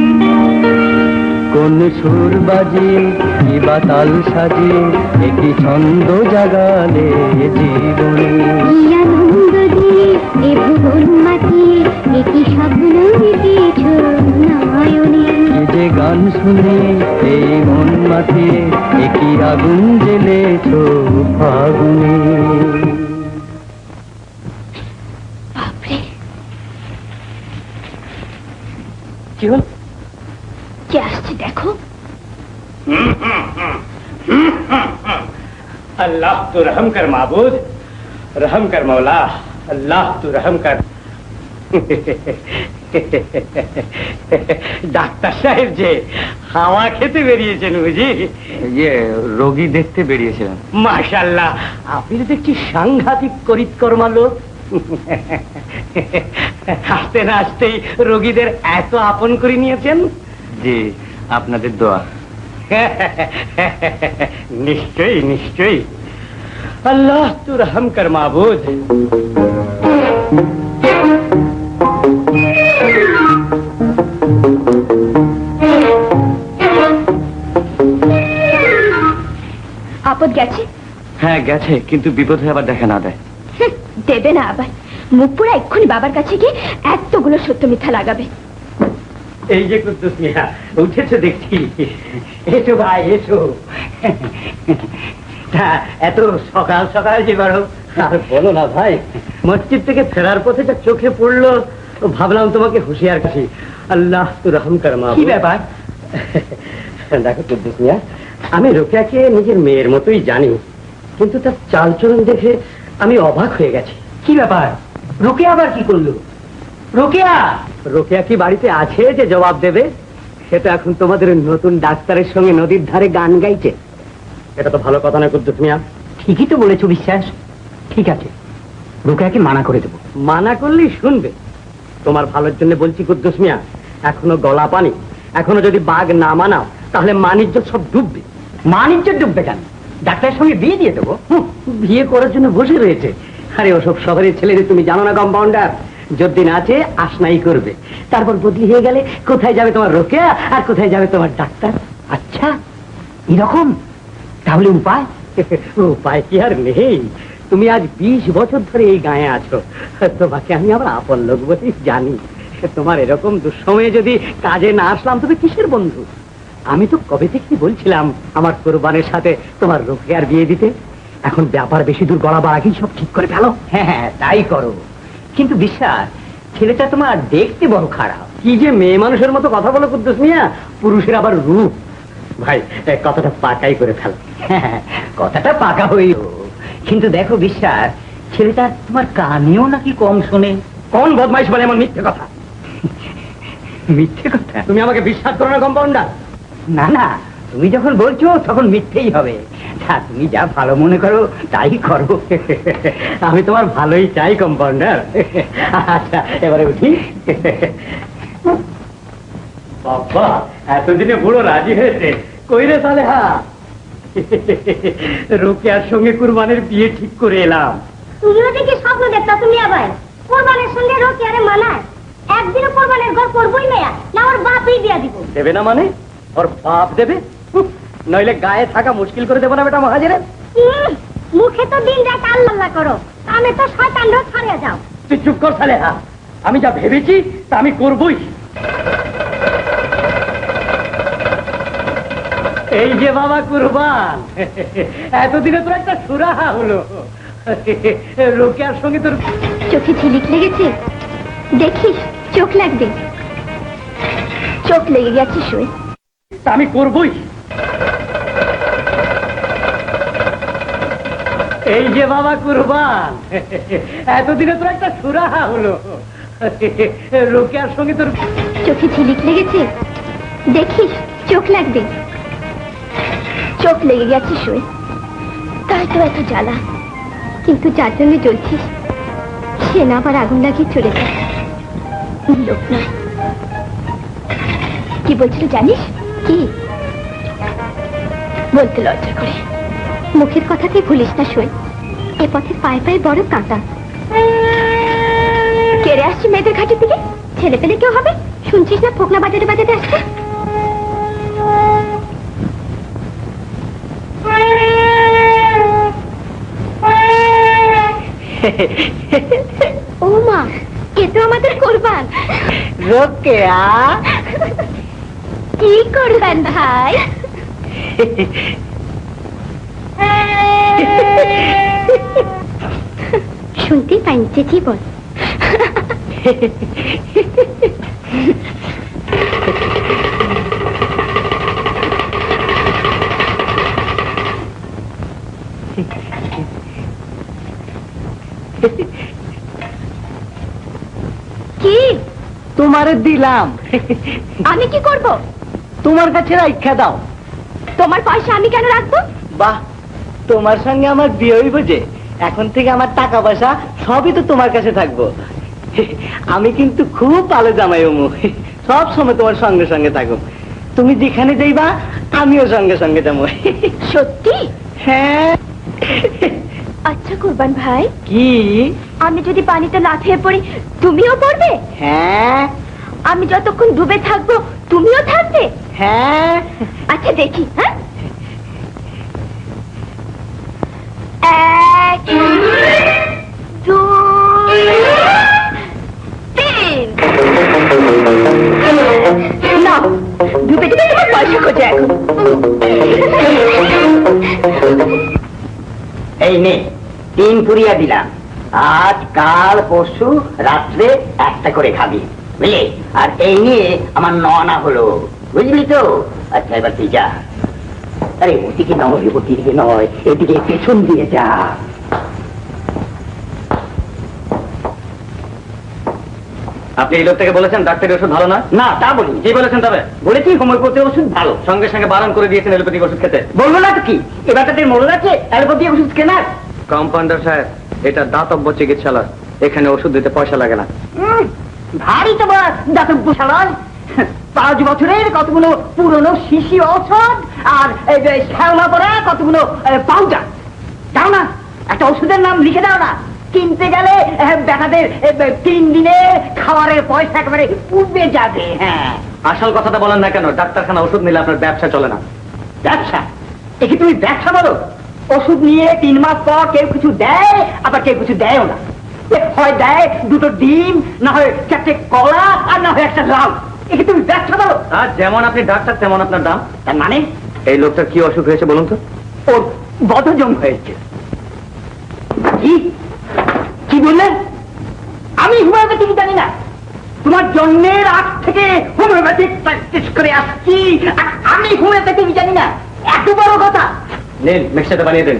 S3: কোন সুর বাজিয়ে কিবা তাল সাজিয়ে, একই ছন্দ জাগালে জীবনে।
S2: কি আনন্দ দিয়ে এ ভুবন মাতিয়ে, একই স্বপ্ন এঁকেছ নয়নে।
S3: কি যে গান শুনি এই মন মাতিয়ে, একই আগুন জ্বেলেছ ফাগুনে।
S5: বাপরে,
S3: কি হল?
S5: কে আসছে দেখো।
S4: अल्लाह तू रहम कर माबूद, रहम कर मौला, अल्लाह तू रहम कर। ডাক্তার সাহেব যে হাওয়া খেতে বেরিয়েছেন বুঝি?
S3: রোগী দেখতে বেরিয়েছিলেন।
S4: মাশাআল্লাহ, আপনি তো দেখছি সাংঘাতিক করিতকর্মা লোক। হাসতে না আসতেই রোগীদের এত আপন করে নিয়েছেন।
S3: জি, আপনাদের দোয়া।
S4: নিশ্চয়ই নিশ্চয়ই। আল্লাহ তু রহম কর মাবুদ।
S5: আপদ গেছে?
S3: হ্যাঁ গেছে, কিন্তু বিপদ হয়ে আবার দেখা না দেয়।
S5: দেবে না আবার, মুখ পুরা এক্ষুনি বাবার কাছে গিয়ে এতগুলো সত্য মিথ্যা লাগাবে।
S4: এই যে কুদ্দুস মিয়া উঠেছে দেখছি। এসো ভাই এসো, তা এত সকাল সকাল যে বারো
S3: আর বলো না ভাই, মসজিদ থেকে ফেরার পথে যা চোখে পড়লো, ভাবলাম তোমাকে হুঁশিয়ার কাছি। আল্লাহ তো রহম কর মা।
S4: কি ব্যাপার?
S3: দেখো কুদ্দুস মিয়া, আমি রোকেয়াকে নিজের মেয়ের মতোই জানি, কিন্তু তার চালচলন দেখে আমি অবাক হয়ে গেছি।
S4: কি ব্যাপার? রোকেয়া আবার কি করলো? রোকেয়া!
S3: রোকেয়া কি বাড়িতে আছে যে জবাব দেবে? সে তো এখন তোমাদের নতুন ডাক্তারের সঙ্গে নদীর ধারে গান গাইছে। এটা তো ভালো কথা নয় কুদ্দুস মিয়া।
S4: ঠিকই তো বলেছো বিশ্বাস। ঠিক আছে, রোকেয়াকে মানা করে দেবো।
S3: মানা করলেই শুনবে? তোমার ভালোর জন্য বলছি কুদ্দুস মিয়া, এখনো গলা পানি। এখনো যদি বাঘ না মানাও তাহলে মানিজ্য সব ডুববে।
S4: মানিজ্য ডুববে কেন? ডাক্তারের সঙ্গে বিয়ে দিয়ে দেবো।
S3: বিয়ে করার জন্য বসে রয়েছে। আরে ওসব শহরের ছেলেদের তুমি জানো না কম্পাউন্ডার? যতদিন আছে আশনাই করবে, তারপর বদলি হয়ে গেলে কোথায় যাবে তোমার রোকেয়া আর কোথায় যাবে তোমার ডাক্তার?
S4: আচ্ছা, এরকম? তাহলে উপায়?
S3: উপায় কি আর নেই? তুমি আজ 20 বছর ধরে এই গায়ে আছো, তোমাকে আমি আমার আপন লোক বলেই জানি। তোমার এরকম দুঃসময়ে যদি কাজে না আসলাম তবে কিসের বন্ধু? আমি তো কবে থেকে বলছিলাম আমার কোরবানের সাথে তোমার রোকেয়ার বিয়ে দিতে। এখন ব্যাপার বেশি দূর গড়াবার আগেই সব ঠিক করে ফেলো।
S4: হ্যাঁ, তাই করো। কিন্তু বিশ্বাস, ছেলেটা তোমার দেখতে বড় খারাপ।
S3: কি যে মেয়ে মানুষের মতো কথা বলো কুদ্দুস মিয়া, পুরুষের আবার রূপ। ভাই, কথাটা পাকাই করে ফেলো।
S4: হ্যাঁ, কথাটা পাকা হইল, কিন্তু দেখো বিশ্বাস, ছেলেটা তোমার কানেও নাকি কম শোনে।
S3: কোন বদমাইশ বলে এমন মিথ্যে কথা?
S4: মিথ্যে কথা?
S3: তুমি আমাকে বিশ্বাস করো না কম্পাউন্ডার?
S4: না না, তুমি যখন বলছো তখন মিথ্যেই হবে। তুমি যা ভালো মনে করো তাই করো।
S3: আমি তোমার ভালোই চাই কম্পাউন্ডার। আচ্ছা, এবারে উঠি। বাবা, এতদিনে বুড়ো রাজি হয়েছে। কই রে সালেহা? রোকেয়ার সঙ্গে কুরবানের বিয়ে ঠিক করে এলাম।
S2: তুমিও দেখি স্বপ্ন দেখতা তুমি আবার কোরবানের সঙ্গে রোকেয়ারে মানায়? একদিনও কোরবানের ঘর করবই না, না ওর বাপই দিয়া দিব।
S3: দেবে না মানে? ওর বাপ দেবে? নইলে গায়ে থাকা মুশকিল করে দেবো না বেটা মহাজের।
S2: মুখে তো দিন রাত আল্লাহ করো, আমি তো শয়তান রোগ ছাড়িয়ে যাও।
S3: তুই চুপ কর সালেহা, আমি যা ভেবেছি তা আমি করবই। এই যে বাবা কুরবান, এতদিনে তোর একটা সুরাহা হলো। রোকেয়ার সঙ্গে তোর
S5: চোখে ঝিলিক লেগেছে? দেখিস, চোখ লাগবে। চোখ লেগে গেছে শুয়ে।
S3: তা আমি করবই। এই যে বাবা কুরবান, এতদিনে তোর একটা সুরাহা হলো। রোকেয়ার সঙ্গে তোর
S5: চোখে ঝিলিক লেগেছে? দেখিস, চোখ লাগবে। চোখ লেগে গেছে শুয়ে, তাই তো এত জ্বালা। কিন্তু যার জন্য জ্বলছিস সে না আবার আগুন লাগিয়ে চলে যায়। লোক না। কি বলছিল জানিস? কি বলতে লজ্জা করে? মুখের কথাকে ভুলিস না শুয়ে, এ পথে পায়ে পায়ে বড় কাঁটা। কেড়ে আসছে মেয়েদের ঘাটের দিকে। ছেলে পেলে কেউ হবে? শুনছিস না ফোকনা বাজারে বাজাতে আসছে? ও মা, এ তো আমাদের কোরবান।
S4: রোকেয়া,
S5: কি করবেন ভাই? শুনতে পাইনি, চেঁচিয়ে বল। কি?
S4: তোমারে দিলাম।
S5: আমি কি করব?
S4: তোমার কাছে রাইখা দাও।
S5: তোমার পয়সা আমি কেন রাখবো?
S3: বাহ, তোমার সঙ্গে আমার বিয়ে হইব যে, এখন থেকে আমার টাকা পয়সা সবই তো তোমার কাছে থাকবো। আমি কিন্তু খুব ভালো জামাই হমু, সব সময় তোমার সঙ্গে সঙ্গে থাকো। তুমি যেখানে যাইবা আমিও সঙ্গে সঙ্গে যাবো।
S5: সত্যি?
S3: হ্যাঁ।
S5: আচ্ছা কুরবান ভাই,
S3: কি?
S5: আমি যদি পানিতে লাফিয়ে পড়ি তুমিও পড়বে?
S3: হ্যাঁ।
S5: আমি যতক্ষণ ডুবে থাকবো তুমিও থাকবে?
S3: হ্যাঁ।
S5: আচ্ছা দেখি। হ্যাঁ, 1 2 3। না, ডুবে ডুবে তোমার পয়সা খোঁজে এখন।
S1: এই নে 3 পুরিয়া দিলাম, আজ কাল পরশু রাত্রে একটা করে খাবি, বুঝলি? আর এই নিয়ে আমার ননা হলো, বুঝলি তো? আচ্ছা এবার তুই যা। আরে ওদিকে নয়, ওদিকে নয়, এদিকে পেছন দিয়ে যা।
S3: আপনি এই লোক থেকে বলেছেন ডাক্তারের ওষুধ ভালো না?
S1: না তা বলি,
S3: কি বলেছেন তবে?
S1: বলেছি হোমিওপ্যাথি ওষুধ ভালো।
S3: সঙ্গে সঙ্গে বারণ করে দিয়েছেন এলোপ্যাথিক ওষুধ খেতে।
S1: বলবো না তো কি, এবার তাদের মনে আছে অ্যালোপ্যাথি ওষুধ কেনার?
S3: কম্পাউন্ডার সাহেব, এটা দাতব্য চিকিৎসালয়, এখানে ওষুধ দিতে পয়সা লাগে না।
S1: ভারী তো দাতব্য শালায়। 5 বছরের কতগুলো পুরনো শিশি ঔষধ আর শ্যাওলা পড়া কতগুলো পাউডার। দাও না, একটা ওষুধের নাম লিখে দাও না। কিনতে গেলে বেটাদের 3 দিনে খাবারের পয়সা একেবারে উঠবে যাবে। হ্যাঁ,
S3: আসল কথাটা বলেন না কেন? ডাক্তারখানা ওষুধ নিলে আপনার ব্যবসা চলে না।
S1: ব্যবসা? একে তুমি ব্যবসা বলো? ওষুধ নিয়ে 3 মাস পর কেউ কিছু দেয়, আবার কেউ কিছু দেয়ও না। হয় দেয় 2টো ডিম, না হয় 4টে কলা, আর না হয় একটা লাউ। একে তুমি ব্যবসা বলো?
S3: আর যেমন আপনি ডাক্তার তেমন আপনার দাম।
S1: তার মানে
S3: এই লোকটার কি অসুখ হয়েছে বলুন তো?
S1: ওর বদহজম হয়েছে। কি কি বললেন? আমি হোমিওপ্যাথিক জানি না? তোমার জন্মের আগ থেকে হোমিওপ্যাথিক প্র্যাকটিস করে আসছি, আর আমি হোমিওপ্যাথিক জানি না? এত বড় কথা!
S3: নিন, মিক্সচারটা বানিয়ে দেন।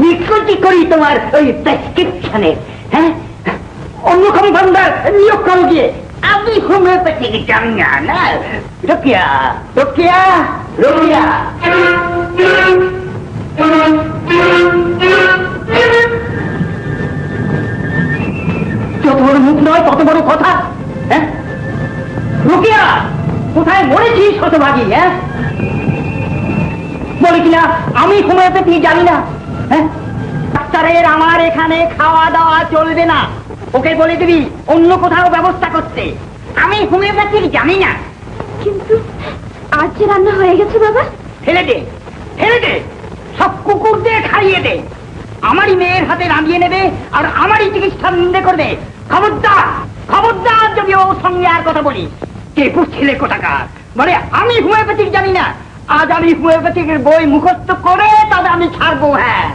S1: নিকুচি করি তোমার ওই প্রেসক্রিপশনে। হ্যাঁ, অন্য কম্পাউন্ডার নিয়োগ করো গিয়ে। আমি হোমিওপ্যাথিক জানি না। না, রোকিয়া রোকিয়া রোকিয়া। যত বড় মুখ নয় তত বড় কথা। হ্যাঁ, রোকিয়া কোথায় মরেছিস শতভাগী? হ্যাঁ, বলে কিনা আমি হোমিওপ্যাথি জানি না। হ্যাঁ, ডাক্তারের আমার এখানে খাওয়া দাওয়া চলবে না, ওকে বলে দিবি অন্য কোথাও ব্যবস্থা করতে। আমি হোমিওপ্যাথিক জানি না।
S2: কিন্তু আজ যে রান্না হয়ে গেছে বাবা।
S1: ফেলে দে, ফেলে দে, সব কুকুরদের খাইয়ে দে। আমারই মেয়ের হাতে রাঁধিয়ে নেবে আর আমারই চিকিৎসা নিন্দে করবে। খবরদার, খবরদার যদি ওর সঙ্গে আর কথা বলি। কে ছেলে কোটাকার বলে আমি হোমিওপ্যাথিক জানি না। আজ আমি হোমিওপ্যাথিকের বই মুখস্থ করে তবে আমি ছাড়বো। হ্যাঁ,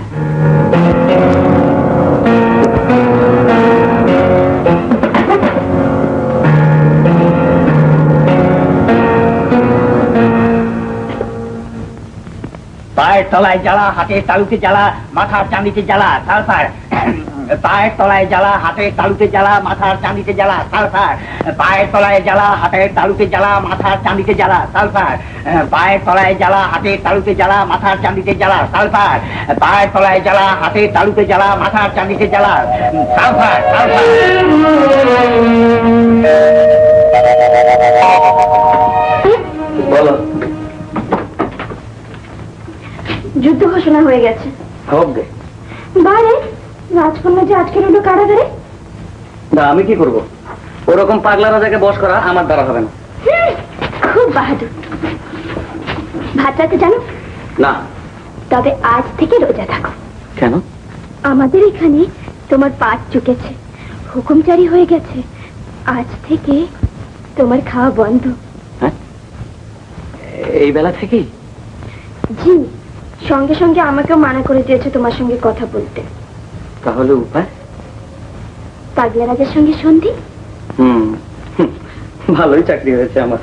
S1: পায়ের তলায় জ্বালা, হাতের তালুতে জ্বালা, মাথার চাঁদিতে জ্বালা, সালফার। পায়ের তলায় জ্বালা, হাতের তালুতে জ্বালা, মাথার চাঁদিতে জ্বালা, সালফার। পায়ের তলায় জ্বালা, হাতের তালুতে জ্বালা, মাথার চাঁদিতে জ্বালা, সালফার। পায়ের তলায় জ্বালা, হাতের তালুতে জ্বালা, মাথার চাঁদিতে জ্বালা, সালফার। পায়ের তলায় জ্বালা, হাতের তালুতে জ্বালা, মাথার চাঁদিতে জ্বালা, সালফার, সালফার।
S3: বলো।
S2: যুদ্ধ ঘোষণা হয়ে গেছে।
S3: হোক গে।
S2: বারে রাজকন্যা যে আজকে রইল কারাগারে।
S3: না, আমি কি করবো? ওরকম পাগলা রাজাকে বশ করা আমার দ্বারা হবে না।
S2: খুব বাহাদুর। ভাত রাতে জানো?
S3: না।
S2: তবে আজ থেকে রোজা থাকো।
S3: কেন?
S2: আমাদের এখানে তোমার পাট চুকেছে, হুকুম জারি হয়ে গেছে। আজ থেকে তোমার খাওয়া বন্ধ।
S3: হ্যাঁ, এই বেলা থেকেই?
S2: জি, সঙ্গে সঙ্গে আমাকেও মানা করে দিয়েছে তোমার সঙ্গে কথা বলতে।
S3: তাহলে উপায়?
S2: পাগলা রাজার সঙ্গে সন্ধি।
S3: ভালোই চাকরি হয়েছে আমার।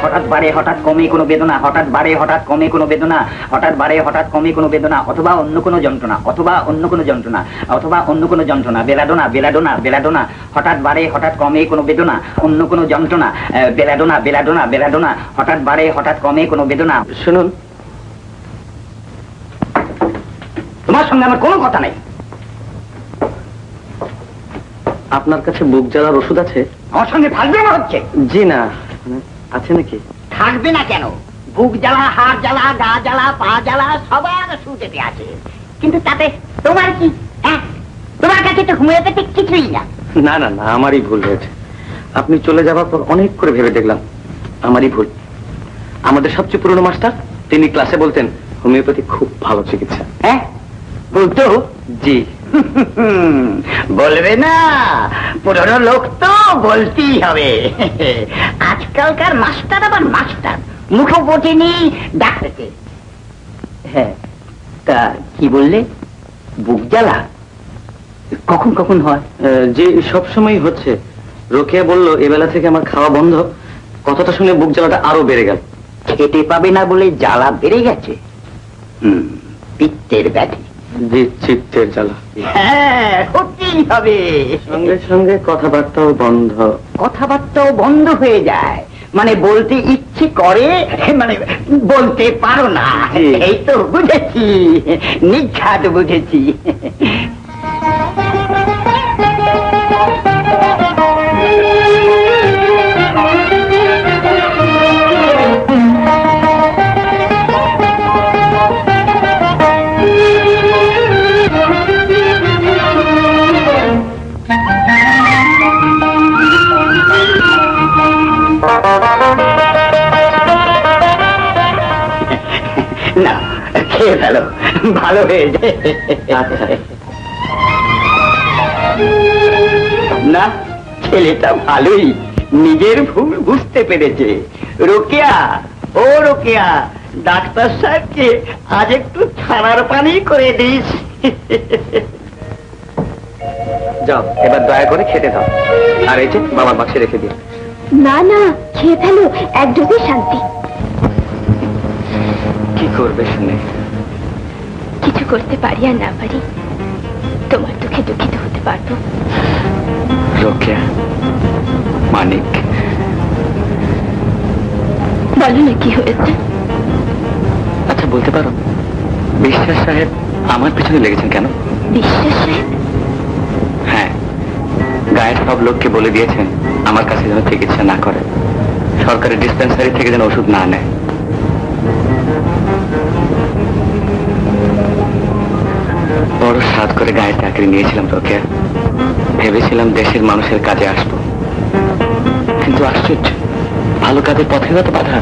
S1: হঠাৎ বাড়ে হঠাৎ কমে কোনো বেদনা, হঠাৎ বাড়ে হঠাৎ কমে কোনো বেদনা, হঠাৎ বাড়ে হঠাৎ কমে কোনো বেদনা, অথবা অন্য কোনো যন্ত্রণা, অথবা অন্য কোনো যন্ত্রণা, অথবা অন্য কোনো যন্ত্রণা, বেলাডোনা বেলাডোনা বেলাডোনা। হঠাৎ বাড়ে হঠাৎ কমে কোনো বেদনা, অন্য কোনো যন্ত্রণা, বেলাডোনা বেলাডোনা বেলাডোনা। হঠাৎ বাড়ে হঠাৎ কমে কোনো বেদনা।
S3: শুনুন,
S1: তোমার সঙ্গে আমার কোনো কথা নাই।
S3: আপনার কাছে বুক জ্বালার ওষুধ আছে?
S1: আমার সঙ্গে ফালবে না হচ্ছে?
S3: জি না, আছে নাকি?
S1: থাকবে না কেন? বুক জ্বালা, হাড় জ্বালা, গা জ্বালা, পা জ্বালা সবার সুদেতে আছে। কিন্তু তাতে তোমার কি? হ্যাঁ, তোমার কাছে তো হোমিওপ্যাথিক কিছুই না।
S3: না না না, আমারই ভুল হয়েছে। আপনি চলে যাওয়ার পর অনেক করে ভেবে দেখলাম আমারই ভুল। আমাদের সবচেয়ে পুরনো মাস্টার, তিনি ক্লাসে বলতেন হোমিওপ্যাথি খুব ভালো চিকিৎসা।
S1: হ্যাঁ, বলতো?
S3: জি।
S4: বলবে না, পুরনো লোক তো বলতেই হবে। আজকালকার মাস্টার আবার মাস্টার, মুখো পটেনি ডাকতেছে। হ্যাঁ, তা কি বললে? বুক জ্বালা কখন কখন হয়?
S3: যে সব সময় হচ্ছে। রোকেয়া বলল এবেলা থেকে আমার খাওয়া বন্ধ। কথাটা শুনে বুক জ্বালাটা আরো বেড়ে গেল।
S4: খেতে পাবে না বলে জ্বালা বেড়ে গেছে। পিত্তের ব্যাধি।
S3: যে চিত্তের জ্বালা।
S4: হ্যাঁ, হতেই হবে।
S3: সঙ্গে সঙ্গে কথাবার্তাও বন্ধ।
S4: কথাবার্তাও বন্ধ হয়ে যায়, মানে বলতে ইচ্ছে করে, মানে বলতে পারো না।
S3: জি।
S4: এই তো বুঝেছি, নিঘাত বুঝেছি। না, খেয়ে ফেলো, ভালো হয়ে যায়।
S3: আচ্ছা।
S4: না, ছেলেটা ভালোই নিজের ভুল বুঝতে পেরেছে। রোকেয়া, ও রোকেয়া, ডাক্তার সাহেবকে আজ একটু ছানার পানি করে দিস।
S3: যাও, এবার দয়া করে খেতে দাও। আর এই যে বাবার বাক্সে রেখে দিও।
S5: না না, খেয়ে ফেলো, একদমই শান্তি।
S3: কি করবে শুনে?
S5: কিছু করতে পারি আর না পারি, তোমার দুঃখে দুঃখিত হতে পারবো।
S3: রোকেয়া, মানিক,
S5: বলো না কি হয়েছে।
S3: আচ্ছা বলতে পারো বিশ্বাস সাহেব আমার পিছনে লেগেছেন কেন?
S5: বিশ্বাস সাহেব?
S3: হ্যাঁ, গায়ের সব লোককে বলে দিয়েছেন আমার কাছে যেন চিকিৎসা না করে, সরকারি ডিসপেন্সারি থেকে যেন ওষুধ না নেয়। বড় সাধ করে গায়ে চাকরি নিয়েছিলাম রোকেয়া, ভেবেছিলাম দেশের মানুষের কাজে আসবো, কিন্তু আশ্চর্য, ভালো কাজের পথে যত বাধা।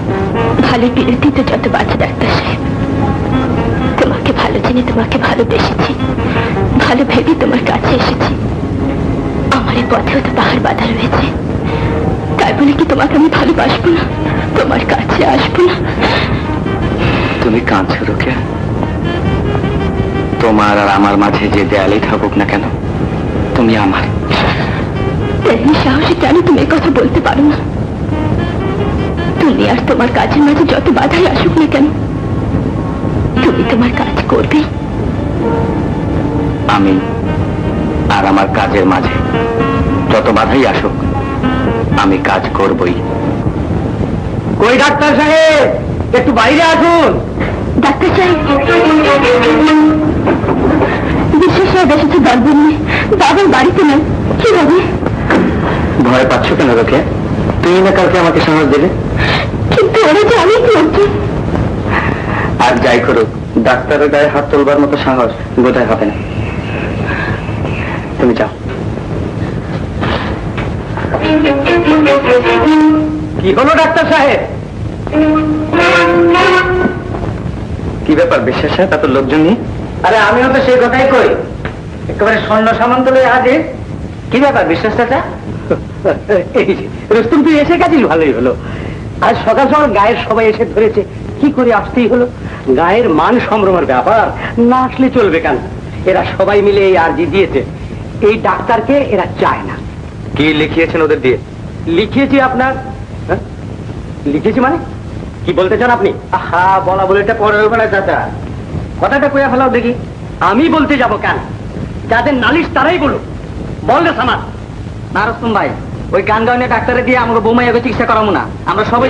S5: ভালো বিরোধী তো যত বাধা ডাক্তার সাহেব। তোমাকে ভালো জেনে তোমাকে ভালোবেসেছি, ভালো ভেবে তোমার কাছে এসেছি। আমার এই পথেও তো পাহাড় বাধা রয়েছে, তাই বলে কি তোমাকে আমি ভালোবাসবো না, তোমার কাছে আসবো না?
S3: তুমি কাঁদছো রোকেয়া, তোমার আর আমার মাঝে যে দেয়ালেই থাকুক না কেন, তুমি আমার।
S5: তেমনি সাহসে কেন তুমি এই কথা বলতে পারো না? তুমি আর তোমার কাজের মাঝে যত বাধাই আসুক না কেন, তুমি তোমার কাজ করবে।
S3: আমি আর আমার কাজের মাঝে যত বাধাই আসুক, আমি কাজ করবই।
S4: কই ডাক্তার সাহেব, একটু বাইরে আসুন।
S5: ডাক্তার সাহেব, বিশ্বাস সাহেব এসেছে দরবার নিয়ে, বাবার বাড়িতে নেই। কি হবে?
S3: ভয় পাচ্ছ কেন রোকেয়া? তুমি না কালকে আমাকে সাহস দিলে।
S5: কিন্তু ওরা যে আমি করছি।
S3: আর যাই করুক, ডাক্তারের গায়ে হাত তোলবার মতো সাহস বোধহয় হবে না। তুমি যাও।
S4: কি হলো ডাক্তার সাহেব?
S3: কি ব্যাপার বিশ্বাস সাহেব, এত লোকজন নিয়ে?
S4: আরে আমিও তো সেই কথাই কই, একেবারে সৈন্য সামন্ত লয়ে হাজির। কি ব্যাপার বিশ্বাস চাচা? এই যে, রুস্তুম তুই এসে গেছিস, ভালোই হলো। আজ সকাল সকাল গায়ের সবাই এসে ধরেছে, কি করে আসতেই হলো। গায়ের মান সম্ভ্রমের ব্যাপার, না আসলে চলবে কেন? এরা সবাই মিলে এই আর্জি দিয়েছে, এই ডাক্তারকে এরা চায় না।
S3: কি লিখিয়েছেন ওদের দিয়ে?
S4: লিখিয়েছি আপনার। হ্যাঁ? লিখেছি মানে কি বলতে চান আপনি? আহা, বলা বলে এটা পরে হবে না চাচা, কথাটা কইয়া ফেলাও দেখি। আমি বলতে যাব কেন? যাদের নালিশ তারাই বলুক। বল রে সামাদ। না রুস্তম ভাই, ওই গান গাওয়ানে ডাক্তারে দিয়ে আমাকে বৌমাইয়াকে চিকিৎসা করাবো না, আমরা সবাই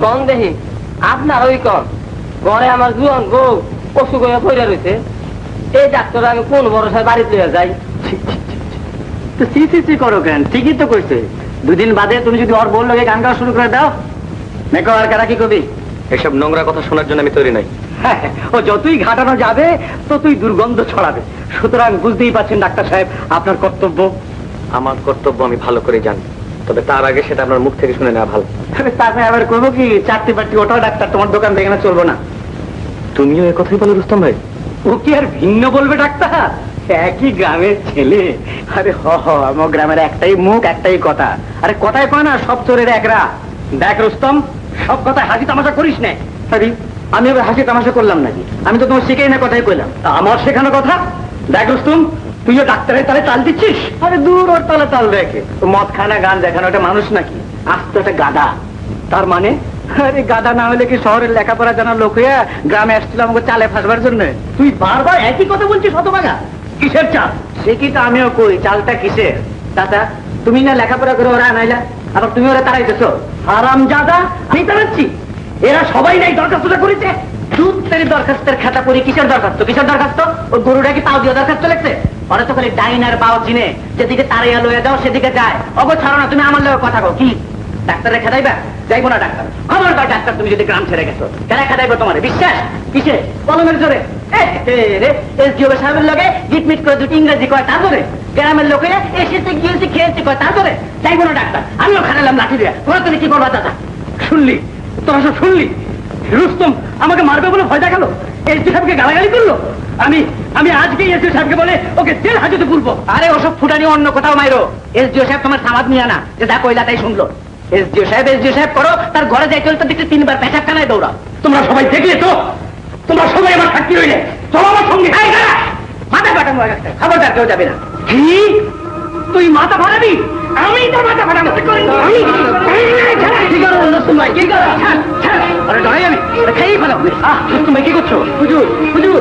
S4: কম দেখি। আপনার ওই কম ঘরে আমার জুয়ান বউ অসুখ হয়ে পড়ে রয়েছে, এই ডাক্তার আমি কোন ভরসায় বাড়িতে লইয়া যাই? তো সি করো কেন? ঠিকই তো কইছে, দুদিন বাদে তুমি যদি ওর বউ লোকে গান গাওয়া শুরু করে দাও, মেকো আর কারা কি কবি?
S3: এসব নোংরা কথা শোনার জন্য আমি তৈরি নাই।
S4: হ্যাঁ, ও যতই ঘাটানো যাবে ততই দুর্গন্ধ ছড়াবে। সুতরাং বুঝতেই পারছেন ডাক্তার সাহেব, আপনার কর্তব্য।
S3: আমার কর্তব্য আমি ভালো করে জানি, তবে তার আগে সেটা আপনার মুখ থেকে শুনে নেওয়া ভালো।
S4: তারপরে আবার করবো কি, চারটি পাটি ওটাও ডাক্তার, তোমার দোকান থেকে না চলবো না।
S3: তুমিও একথাই বলো রুস্তম ভাই?
S4: ও কি আর ভিন্ন বলবে ডাক্তার? একই গ্রামের ছেলে। আরে আমার গ্রামের একটাই মুখ, একটাই কথা। আরে কথায় কয় না সব চোরের একরা। দেখ রুস্তম, সব কথায় হাসি তামাশা করিস না। আরে আমি এবার হাসি তামাশা করলাম নাকি? আমি তো তোমার শিখেই না কথাই কইলাম। তা আমার শেখানো কথা। দেখ রুস্তম, তুইও ডাক্তারের তালে তাল দিচ্ছিস। আরে দূর, ওর তালে তাল দেখে মদ খানা গান দেখানো একটা মানুষ নাকি? আস্ত একটা গাদা। তার মানে? আরে গাদা না হলে কি শহরের লেখাপড়া জানা লোক হইয়া গ্রামে আসছিল আমাকে চালে ফাঁসবার জন্য? তুই বারবার একই কথা বলছিস হতভাগা। কিসের চাল? সে কি তো আমিও কই, চালটা কিসের? দাদা, তুমি না লেখাপড়া করে ওরা আনাইলা, আবার তুমি ওরা তাড়াইতেছো। হারাম জাদা, আমি তাড়াচ্ছি? এরা সবাই নাই দরখাস্তটা করেছে। দুধের দরখাস্তের খাতা পড়ি। কিসের দরখাস্ত? কিসের দরখাস্ত? ওই গরুটা কি তাও দিয়ে দরখাস্ত লেখছে? ওরা তো খালি ডাইন আর বাও চিনে, যেদিকে তাড়াইয়া লইয়া যাও সেদিকে যায়। অগো ছাড়ো না, তুমি আমার লোক কথা কও। কি ডাক্তারের খেদাইবা? যাইবো না ডাক্তার। খবরদার ডাক্তার, তুমি যদি গ্রাম ছেড়ে গেছো। কেন খেদাইবো তোমার? বিশ্বাস কিসে? কলমের জোরে? এসডিও সাহেবের লগে গিটমিট করে দুটি ইংরেজি কয় তার জোরে? গ্রামের লোকে এসেছে গিয়েছে খেয়েছে কয় তার জোরে? যাইবো না ডাক্তার। আমিও খানালাম লাঠি দিয়ে। তোরা তুমি কি করবা দাদা? শুনলি? তোরা সব শুনলি? রুস্তম আমাকে মারবে বলে ভয় দেখালো, এসডি সাহেবকে গালাগালি করলো। আমি আজকে এসডিও সাহেবকে বলে ওকে জেল হাজতে তুলবো। আরে ওসব ফুটানি অন্য কোথাও মাইরো। এসডিও সাহেব তোমার সামাদ নিয়ে না যে যা কইলা তাই শুনলো। এসডিও সাহেব করো, তার ঘরে যাই চলতে দেখতে 3 বার পেশাবখানায় দৌড়াও। তোমরা সবাই দেখলে তো? তোমরা সবাই আমার সাক্ষী রইলে। চলো আমার সঙ্গে। মাথা কাটানো হয়ে গেছে, খবরদার কেউ যাবে না। কি তুই মাথা ফাটাবি? আমি তোর মাথা ফাটাবো। কি করো? আরে ডরাই আমি খেয়েই ফেলো। তুমি কি করছো? হুজুর হুজুর,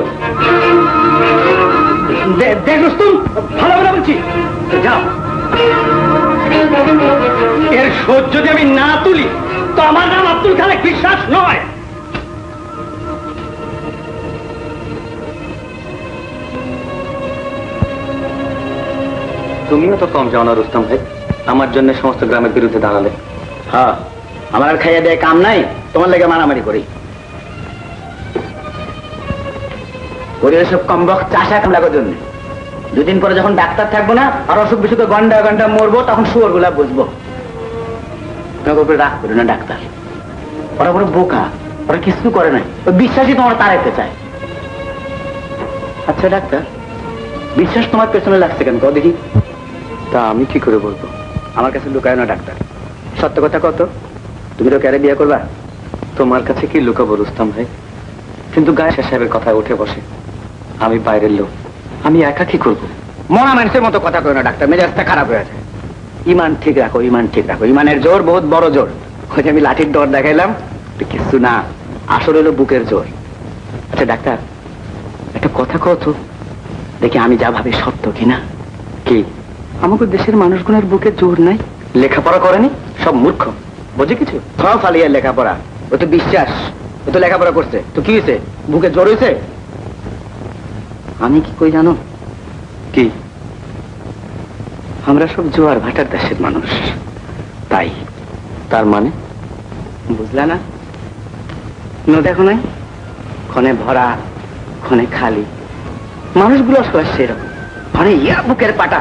S4: দেখ রুস্তম, ভালো ভালো বলছি, যাও। এর শোধ যদি আমি না তুলি তো আমার নাম আব্দুল খালেক বিশ্বাস নয়।
S3: তুমিও তো কম যাও না রুস্তম ভাই, আমার জন্য সমস্ত গ্রামের বিরুদ্ধে দাঁড়ালে।
S4: হ্যাঁ, আমার আর খাইয়া দেয় কাম নাই, তোমার লেগে মারামারি করি। এসব কমবক চাষা কামলার জন্য। 2 দিন পরে যখন ডাক্তার থাকবো না আর অসুখ বিসুখে ঘন্টা ঘন্টা মরবো, তখন শুয়োর গুলা বুঝবো। তোমাকে উপরে রাগ করি না ডাক্তার, ওরা বড় বোকা, ওরা কিছু করে নাই। ওই বিশ্বাসই তোমার তাড়াইতে চায়। আচ্ছা ডাক্তার, বিশ্বাস তোমার পেছনে লাগছে কেন কও দেখি?
S3: তা আমি কি করে বলবো?
S4: আমার কাছে লুকায় না ডাক্তার, সত্য কথা কত। তুমি তো ক্যারে বিয়ে করবা?
S3: তোমার কাছে কি লুকাবো রুস্তম ভাই? কিন্তু গায়ে সাহেবের কথায় উঠে বসে। আমি বাইরের লোক, আমি একা কি করবো?
S4: মরা মানুষের মতো কথা কয় না ডাক্তার, মেজাজটা খারাপ হয়ে যায়। ইমান ঠিক রাখো, ইমান ঠিক রাখো। ইমানের জোর বহুত বড় জোর। ওই যে আমি লাঠির দর দেখাইলাম, কিছু না, আসল হলো বুকের জোর। আচ্ছা ডাক্তার, একটা কথা কত দেখি আমি যা ভাবি সত্য কিনা।
S3: কি?
S4: আমাকে দেশের মানুষগুলোর বুকে জোর নাই?
S3: লেখাপড়া করেনি, সব মূর্খ, বোঝে কিছু?
S4: সব ফালিয়ার লেখাপড়া, ও তো বিশ্বাস, ও তো লেখাপড়া করছে। তো কি হয়েছে? বুকে জোর হয়েছে? আমি কি কই জানো?
S3: কি?
S4: আমরা সব জোয়ার ভাটার দেশের মানুষ, তাই।
S3: তার মানে?
S4: বুঝলা না? দেখো নাই, ক্ষণে ভরা ক্ষণে খালি। মানুষগুলো আসলে সেরকম, ক্ষণে ইয়া বুকের পাটা,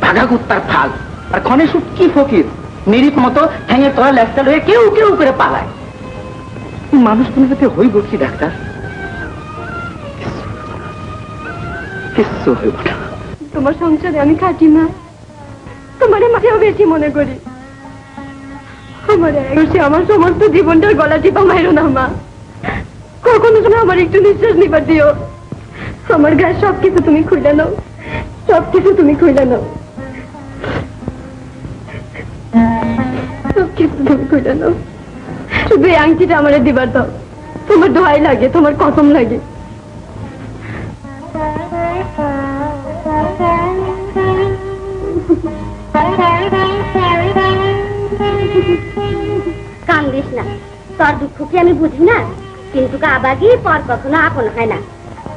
S4: ভাগা কুত্তার ফাল, আর ক্ষণে সুটকি ফকির, নিরিপ মতো ঠ্যাঙের তলা লেফটা লয়ে কেউ কেউ করে পালায়। মানুষগুলো যাতে হইব কি ডাক্তার? কিচ্ছু হইব না।
S2: তোমার সংসারে আমি খাটি না, তোমার মাঝেও বেশি মনে করি। আমার সমস্ত জীবনটার গলা টিপা মাইরো না মা। কখনো তুমি আমার একটু নিঃশ্বাস নিবার দিও। আমার গায়ে সবকিছু তুমি খুলে নাও, সবকিছু তুমি খুলে নাও, সবকিছু তুমি খুলে নাও। শুধু এই আংটিটা আমারে দিবার দাও, তোমার দোহাই লাগে, তোমার কসম লাগে। কান্দিস না, তোর দুঃখ কি আমি বুঝি না? কিন্তু কাবাগি পর কখনো আপন হয় না।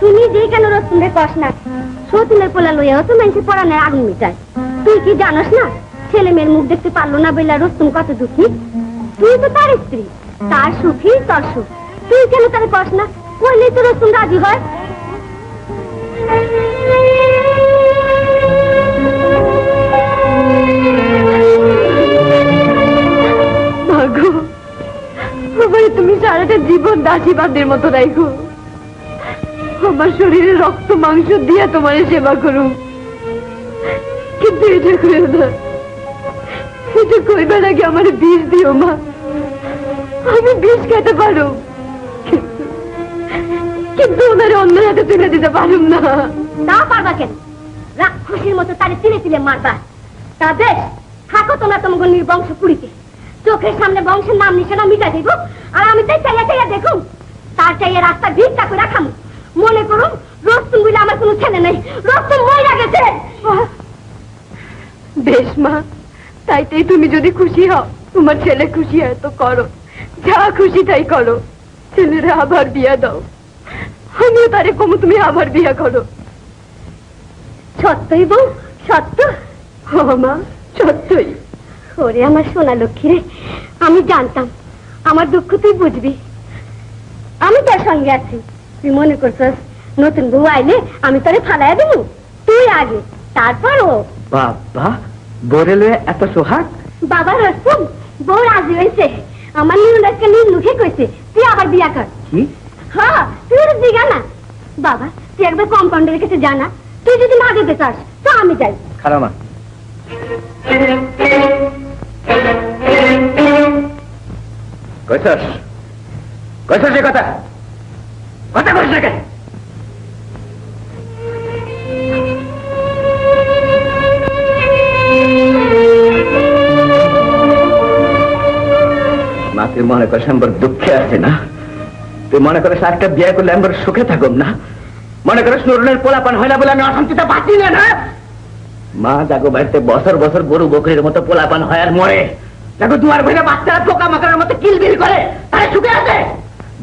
S2: তুমি যে কেন রসুনের কষ না, সতুনের পোলা লইয়াও তো মানুষের পড়ানোর আগুন মিটায়। তুই কি জানোস না, ছেলে মেয়ের মুখ দেখতে পারলো না বললা রসুন কত দুঃখী? তুই তো তার স্ত্রী, তার সুখী তোর সুখ। তুই কেন তার কষ না? বললেই তো রসুন রাজি হয়। ভাগো, তুমি সারাটা জীবন দাসী বাদের মতো রাখো। আমার শরীরে রক্ত মাংস দিয়ে তোমার সেবা করুম, কিন্তু এটা করো না। এটা কইবার আগে আমার বিষ দিও মা, আমি বিষ খেতে পারো, কিন্তু ওনার অন্য হাতে তুলে দিতে পারুম না। তা পারবা কেন? রাক্ষসীর মতো তারে তিলে তিলে মারবা। তা বেশ, থাকো তোমরা তোমাকে নির্বংশ পুরীতে, চোখের সামনে বংশের নাম নিশানা মিটা দিব, আর আমি তাই চাইয়া চাইয়া দেখুন। তার চাইয়া রাস্তা ভিড়টা করে রাখাম। মনে করুন রস্তম বলে আমার কোনো ছেলে নেই, রস্তম মইরা গেছে। বেশ মা, তাইতেই তুমি যদি খুশি হও, তোমার ছেলে খুশি হয় তো করো, যা খুশি তাই করো। ছেলেরা আবার বিয়া দাও, আমিও তারে কমু তুমি আবার বিয়া করো। সত্যই বউ, সত্য? ও মা, সত্যই। ওরে আমার সোনা লক্ষ্মী রে, আমি জানতাম আমার দুঃখ তুই বুঝবি। আমি তার সঙ্গে আছি। তুই মনে করছিস নতুন বউ আইলে আমি তোরে ফালাইয়া দেবো? তুই আগে, তারপর ও।
S3: বাবা, বরেলে এত সোহাগ?
S2: বাবা রস্তম, বউ রাজি হয়েছে। আমার নিউরাজকে নিজ মুখে কইছে তুই আবার বিয়া কর।
S3: কি?
S2: হ্যাঁ, তুই ওর দিগা না। বাবা, তুই একবার কম্পাউন্ডারের কাছে জানা, তুই যদি না যেতে চাস তো আমি যাই।
S3: খারাপ মা, কইছস কইছস এ কথা? কথা কইছ না কেন? মা, তুই মনে করিস আমি বড় দুঃখে আছে না? তুই মনে করিস একটা বিয়ে করলে আমি বড় সুখে থাকুম না? মনে করিস নুরুলের পোলাপান হয় না বলে আমি অশান্তিতে বাঁচি না? মা, জাগো বাড়িতে বছর বছর গরু বকরির মতো পোলাপান হয় আর মরে, দেখো দুয়ার ঘরে বাচ্চারা পোকা মাকড়ের মতো কিলবিল করে, তারা সুখে আছে?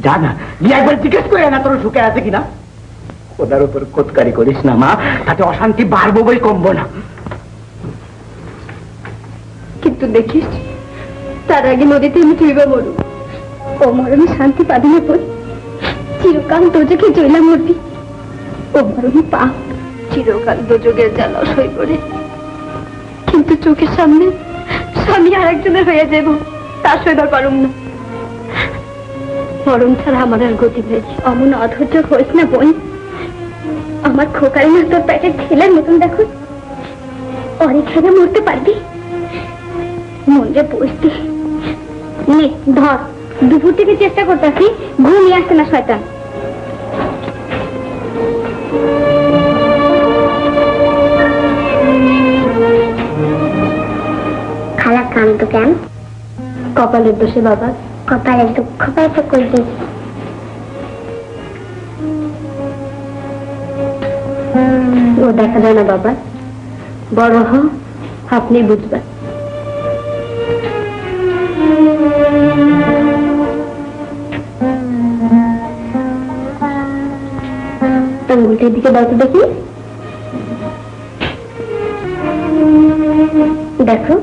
S3: যা না, গিয়ে একবার জিজ্ঞেস করে না তোর সুখে আছে কিনা। ওদের উপর কোতকারি করিস না মা, তাতে অশান্তি বাড়বো বই কমবো না।
S2: কিন্তু দেখিস, তার আগে নদীতে আমি চুইবা মরু। ও মরণে শান্তি পাবি না বল, চিরকাল দোজকে জইলা মরবি। ও মরণে পা চিরকাল দোজকের জ্বালা সই করে, কিন্তু চোখের সামনে স্বামী আর একজনের হয়ে যাব, তার সইবার পারুম না। মরণ ছাড়া আমার আর গতি নেই। অমন অধৈর্য হইস না বোন, আমার খোকারি না তোর পেটের ছেলের মতন দেখো, অনেক খেলে মরতে পারবি। মনে বসতি নে, ধর। দুপুর থেকে চেষ্টা করতেছি, ঘুমিয়ে আসছে না শয়তান। খালা কান্ত কেন? কপালের দোষে বাবা। কপালের দুঃখ পাইতে কই দিস? ও দেখা যায় না বাবা, বড় হ, আপনি বুঝবেন। আঙ্গুলটির দিকে দাও তো দেখি। দেখো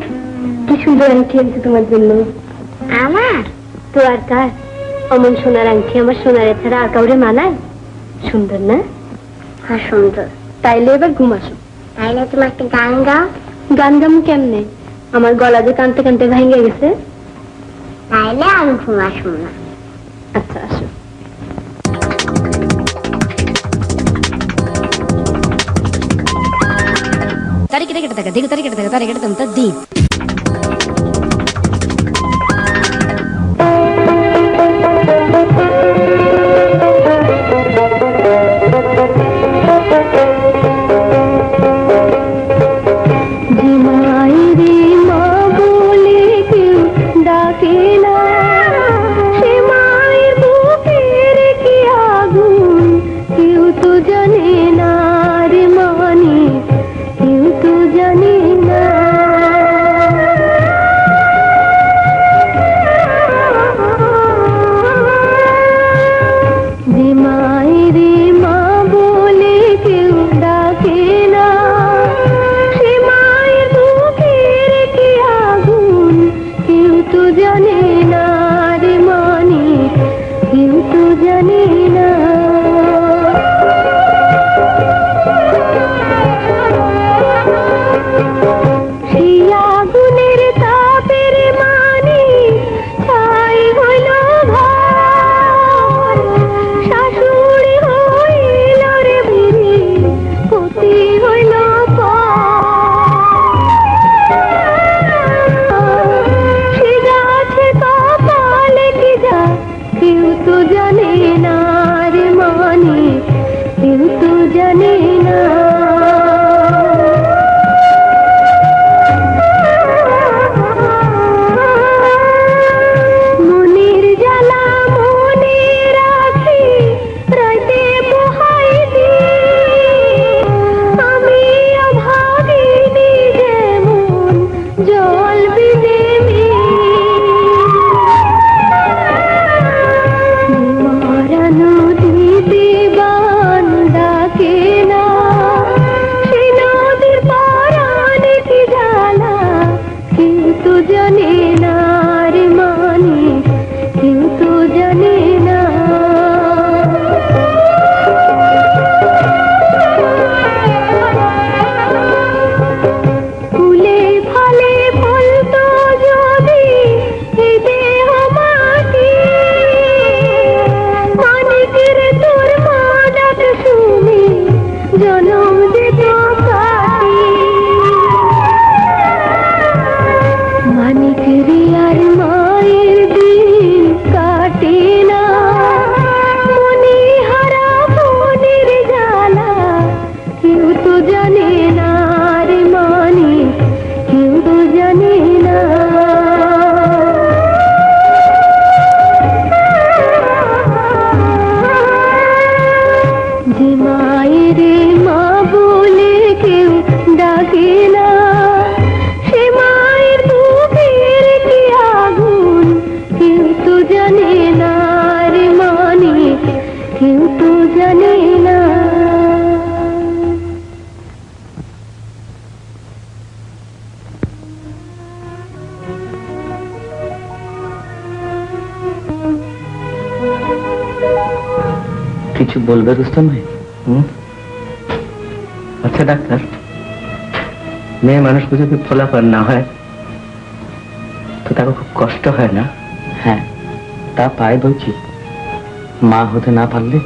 S2: কি সুন্দর আংটি আছে তোমার জন্য। আমার তো আর কার? অমন সোনার আংটি আমার সোনার ছাড়া আর কাউরে মানায়? সুন্দর না? হ্যাঁ সুন্দর। তাইলে এবার ঘুমাসো। তাইলে তোমার একটা গান গাও। গান গাম কেমনে? আমার গলা যে কানতে কানতে ভেঙে গেছে। তাইলে আমি ঘুমাসো না। আচ্ছা, আসো।
S5: ತರಿಕಿಟಕಿಟತಕ ದಿಗು ತರಿಕಿಟತಕ ತರಿಕಿಟತಂತ ದಿ
S3: কিছু বলবে রুস্তম ভাই? আচ্ছা ডাক্তার, মেয়ে মানুষ যদি ফলাফল না হয় তো তাকে খুব কষ্ট হয় না? হ্যাঁ, তা পায় বলছি। মা হতে না পারলে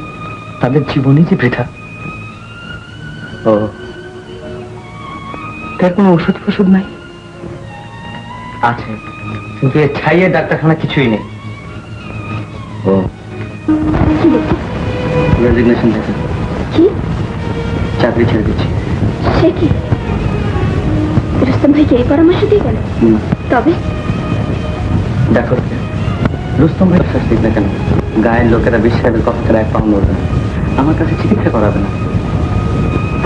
S3: তাদের জীবনই যে বৃথা। ও, তার কোনো ওষুধ ফষুধ নাই? আছে, কিন্তু এর ছাইয়ের ডাক্তারখানা কিছুই নেই। ও, রেজিগনেশন লেটার।
S5: কি?
S3: চাকরি ছেড়ে দিচ্ছি।
S5: সে কি? রুস্তম ভাইকে এই পরামর্শ দিয়ে গেল? তবে
S3: দেখো, রুস্তম ভাই বিশ্বাস দিক না কেন, গায়ের লোকেরা বিশ্বাসের কথা ছাড়া এক পাও নড়বে না। আমার কাছে চিকিৎসা করাবে না।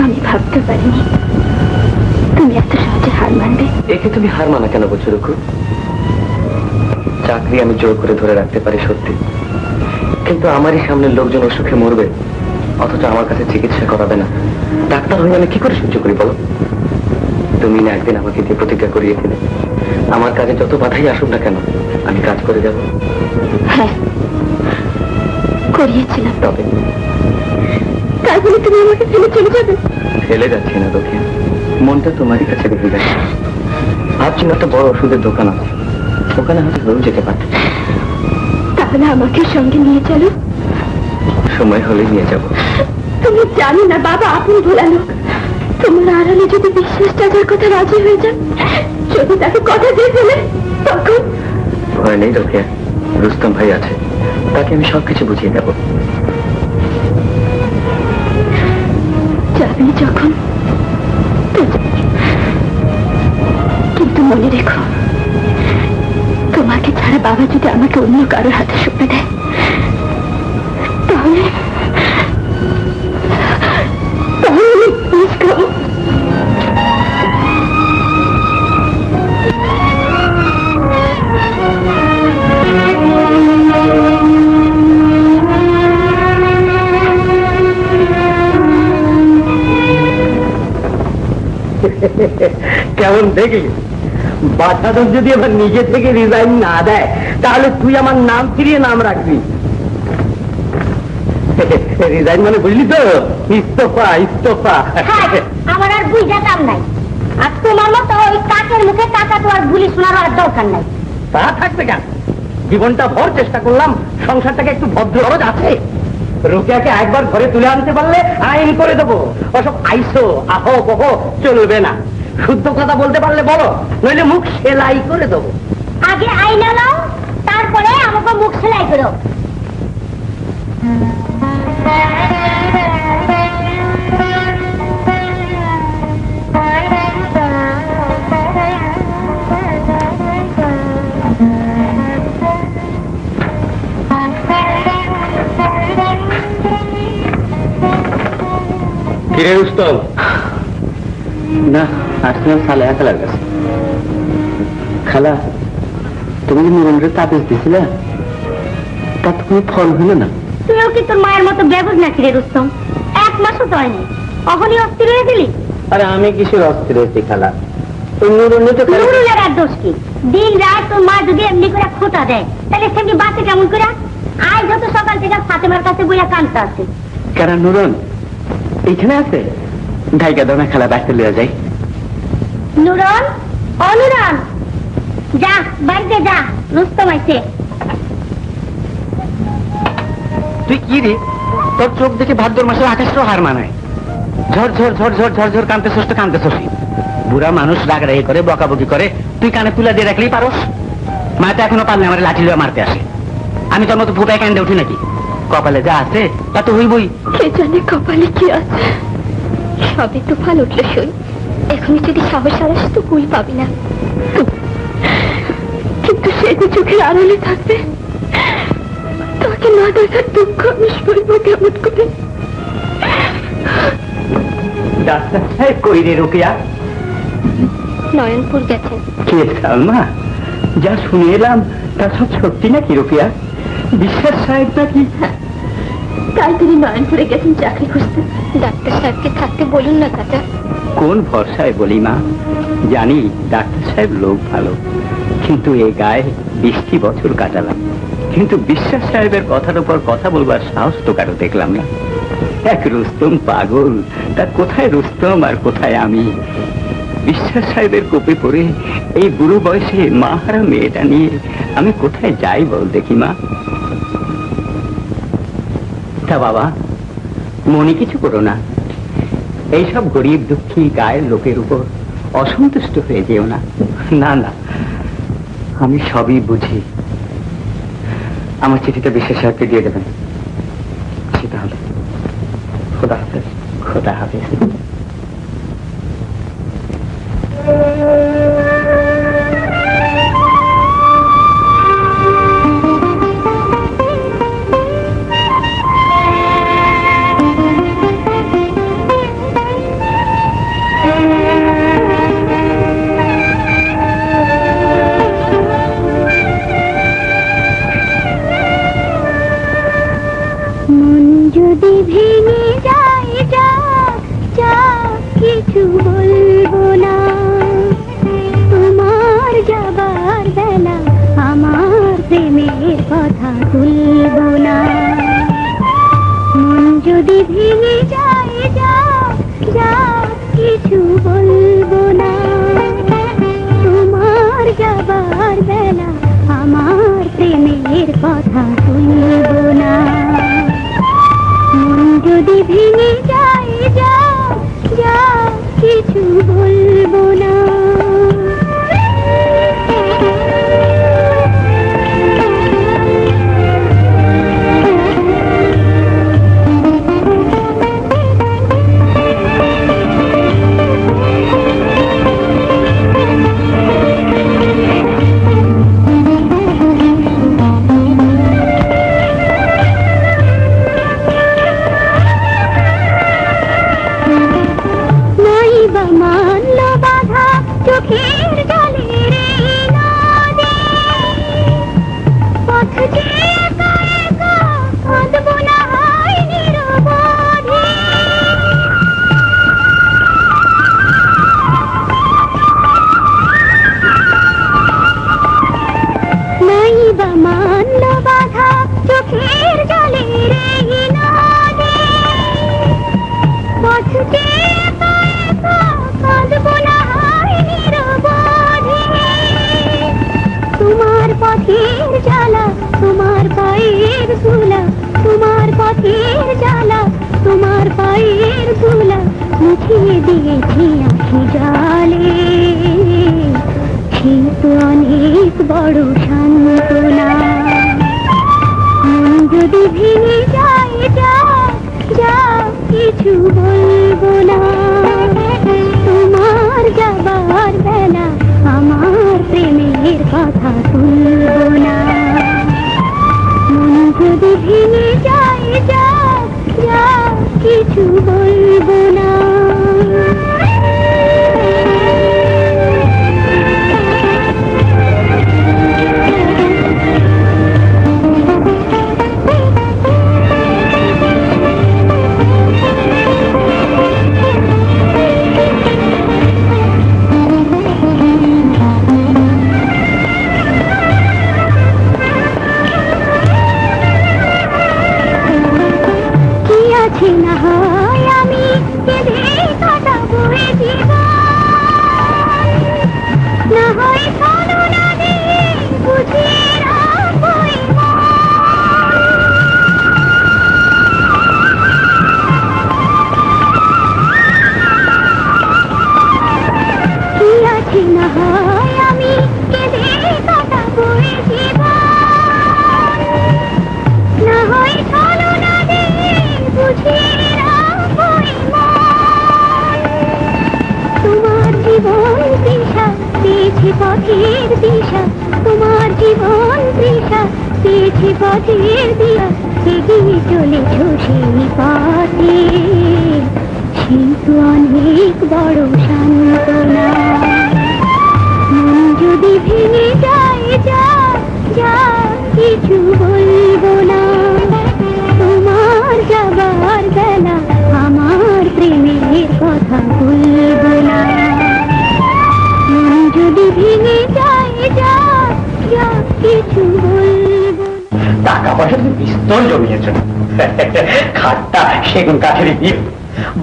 S5: আমি ভাবতে পারিনি তুমি এত সহজে হার মানবে।
S3: একে তুমি হার মানা কেন বলছো রুকু? চাকরি আমি জোর করে ধরে রাখতে পারি সত্যি, কিন্তু আমারই সামনে লোকজন অসুখে মরবে, অথচ আমার কাছে চিকিৎসা করাবে না। ডাক্তার হয়ে আমি কি করে সহ্য করি বলো? তুমি না একদিন আমাকে দিয়ে প্রতিজ্ঞা করিয়েছিলে, আমার কাজে যত বাধাই আসুক না কেন আমি কাজ করে যাব।
S5: হ্যাঁ, করিয়েছিলাম।
S3: তবে
S5: তাই বলে তুমি আমাকে ফেলে চলে যাবে?
S3: ফেলে যাচ্ছি না তোকে, মনটা তোমারই কাছে রেখে যাচ্ছে। ভাবছি না, একটা বড় ওষুধের দোকান আছে, ওখানে হয়তো রোজ যেতে পারত।
S5: তাহলে আমাকে সঙ্গে নিয়ে চলো।
S3: সময় হলে নিয়ে যাব।
S5: তুমি জানো না বাবা আপন ভোলা লোক। তোমার আড়ালে যদি বিশ্বাস টাকার কথা রাজি হয়ে যান, যদি তাকে কথা দিয়ে ফেলে, তখন
S3: ভয় নেই রোকেয়া, রুস্তম ভাই আছে, তাকে আমি সবকিছু বুঝিয়ে দেব।
S5: যাবে যখন তো যাবে। কিন্তু মনে রেখো, তোমাকে ছাড়া বাবা যদি আমাকে অন্য কারোর হাতে সঁপে দেয়, তাহলে তাহলে আমি বিষ খাবো।
S4: কেমন দেখলি? বাচ্চাদের যদি আবার নিজে থেকে রিজাইন না দেয়, তাহলে তুই আমার নাম ফিরিয়ে নাম রাখবি। রিজাইন মানে বুঝলি তো, ইস্তফা ইস্তফা।
S2: আমার আর বুঝাতাম নাই। আর তোমার মতো ওই কাকের মুখে কাকা তো আর গুলি শোনার আর দরকার নাই।
S4: তা থাকবে কেন? জীবনটা ভর চেষ্টা করলাম সংসারটাকে একটু ভদ্র খরচ আছে। রোকেয়াকে একবার ঘরে তুলে আনতে পারলে আইন করে দেবো। ওসব আইসো আহো কহো চলবে না। শুদ্ধ কথা বলতে পারলে বলো, নইলে মুখ সেলাই করে দেবো।
S2: আগে আইনা নাও, তারপরে আমাকে মুখ সেলাই করো।
S3: কিরে রুস্তম? না, আসলাম সালেহা খালার কাছে। খালা, তুমি যে নুরুলের তাবিজ দিছিলে, তা তুমি ফল হইল না।
S2: তুইও কি তোর মায়ের মতো ব্যবহার নাকি রে রুস্তম? 1 মাসও তো হয়নি, অহনি অস্থির হয়ে গেলি।
S3: আরে আমি কিসের অস্থির হয়েছি খালা? ওই নুরুলে তো
S2: নুরুলের আর দোষ কি? দিন রাত তোর মা যদি এমনি করে খোঁটা দেয়, তাহলে সেমনি বাঁচে কেমন করে? আজ যত সকাল থেকে ফাতেমার কাছে বইয়া কানতে আছে।
S3: কারা নুরন এইখানে আছে? ঢাইকা দাও না খালা, বাড়িতে লিয়ে যাই।
S2: নুরন, ও নুরন, যা বাড়িতে যা, রুস্তম আইছে।
S3: তুই কি রে, তোর চোখ দেখে ভাদ্র মাসের আকাশটাও হার মানায়। ঝড় ঝড় ঝড় ঝড় ঝড় ঝড় কানতেছস তো কানতেছস। বুড়া মানুষ রাগারাগি করে, বকাবকি করে, তুই কানে তুলে দিয়ে রাখলেই পারস। মাটা এখনো পারলে আমার লাঠি লইয়া মারতে আসে। আমি তোর মতো ফুটায় কান্দে উঠি নাকি? কপালে যা আছে তা তো হইবই।
S5: কে জানে কপালে কি আছে। সবে তো ভাল উঠলে সই, এখনই যদি সাহস হারাস তো কুল পাবি না। কিন্তু সে যে চোখের আড়ালে থাকবে, তাকে না দেখার দুঃখ আমি সইব কেমন করে?
S4: ডাক্তার সাহেব কই রে রোকেয়া?
S5: নয়নপুর গেছেন।
S4: কে সালমা? যা শুনে এলাম তা সব সত্যি নাকি রোকেয়া? বিশ্বাস সাহেব নাকি?
S5: তাই তিনি নয়নপুরে গেছেন চাকরি খুঁজতে। ডাক্তার সাহেবকে থাকতে বলুন না কাকা।
S4: কোন ভরসায় বলি মা? জানি ডাক্তার সাহেব লোক ভালো, কিন্তু এ গায়ে 20টি বছর কাটালাম, কিন্তু বিশ্বাস সাহেবের কথার উপর কথা বলবার সাহস তো কারো দেখলাম না। এক রুস্তম পাগল, তা কোথায় রুস্তম আর কোথায় আমি? বিশ্বাস সাহেবের কোপে পড়ে এই বুড়ো বয়সে মা হারা মেয়েটা নিয়ে আমি কোথায় যাই বল দেখি মা? তা বাবা, মনে কিছু করো না। এইসব গরিব দুঃখী গায়ের লোকের উপর অসন্তুষ্ট হয়ে যেও না। না না, আমি সবই বুঝি। আমার চিঠিটা বিশ্বাস সাহেবকে দিয়ে দেবেন। সেটা হবে। খোদা হাফেজ। খোদা হাফেজ।
S2: যদি ভেঙে যায় যা যা কিছু বলবো না, তোমার যাবার বেলা আমার প্রেমের কথা তুলবো না। মন যদি ভেঙে যায় যা যা কিছু বলবো না, তোমার যাবার বেলা আমার প্রেমের কথা তুলবো না। মন যদি ভেঙে যায় যা যা কিছু বলবো না। চোখের জলে রে নদী, পথ চেয়ে একা একা কাঁদবো না হয় নিরবধি। নাই বা মানল বাধা চোখের জলে রে নদী, পথ চেয়ে একা একা কাঁদবো না হয় নিরবধি। তোমার পথের জ্বালা তোমার পায়ের ধুলা, তোমার পথের জ্বালা তোমার পায়ের ধুলা মুছিয়ে দিয়েছি আঁখি জলে। সে তো অনেক বড় সান্ত্বনা। মন যদি ভেঙে যায় যা যা কিছু বলবো না, তোমার যাবার বেলা আমার প্রেমের কথা তুলবো না। মন যদি ভেঙে যায় যা যা কিছু বলবো না। না হয় আমি কেঁদে কাটাবো এ জীবন, না হয় শোনো না দিয়ে বুঝিয়ে রাখবো এ মন। কি আছে না হয় আমি কেঁদে কাটাবো এ জীবন, না হয় শোনো না দিয়ে বুঝিয়ে রাখবো এ মন। তোমার জীবন তৃষা পেয়েছে পথের দিশা, তোমার জীবন তৃষা পেয়েছে পথের দিশা। এগিয়ে চলেছ সেই পথে, কিন্তু অনেক বড় সান্ত্বনা। মন যদি ভেঙে যায় যা যা কিছু বলবো না, তোমার যাবার বেলা আমার প্রেমের কথা বলবো না। মন যদি ভেঙে যায় যা যা কিছু বলবো না।
S4: টাকা পয়সা তুমি বিস্তর জমিয়েছ। খাটটা সেগুন কাঠের বিয়ে,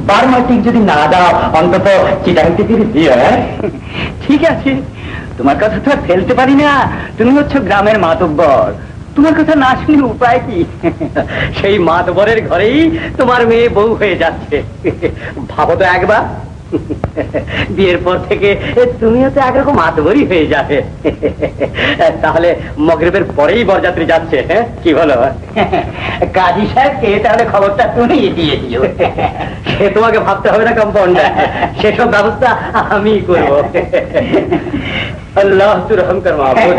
S4: বারমাটিক যদি না দাও অন্তত চিটাং টিকির বিয়ে। ঠিক আছে, তোমার কথা তো আর ফেলতে পারি না, তুমি হচ্ছ গ্রামের মাতব্বর, তোমার কথা না শুনে উপায় কি? সেই মাতবরের ঘরেই তোমার মেয়ে বউ হয়ে যাচ্ছে। ভাবো তো একবার, বিয়ের পর থেকে তুমিও তো একরকম মাতবরই হয়ে যাবে। তাহলে মগরিবের পরেই বরযাত্রী যাচ্ছে, হ্যাঁ কি বলো? কাজী সাহেবকে তাহলে খবরটা তুমি দিয়ে দিও। সে তোমাকে ভাবতে হবে না কম্পাউন্ডার, সেসব ব্যবস্থা আমি করব। আল্লাহ তুর রহম কর মাহবুব।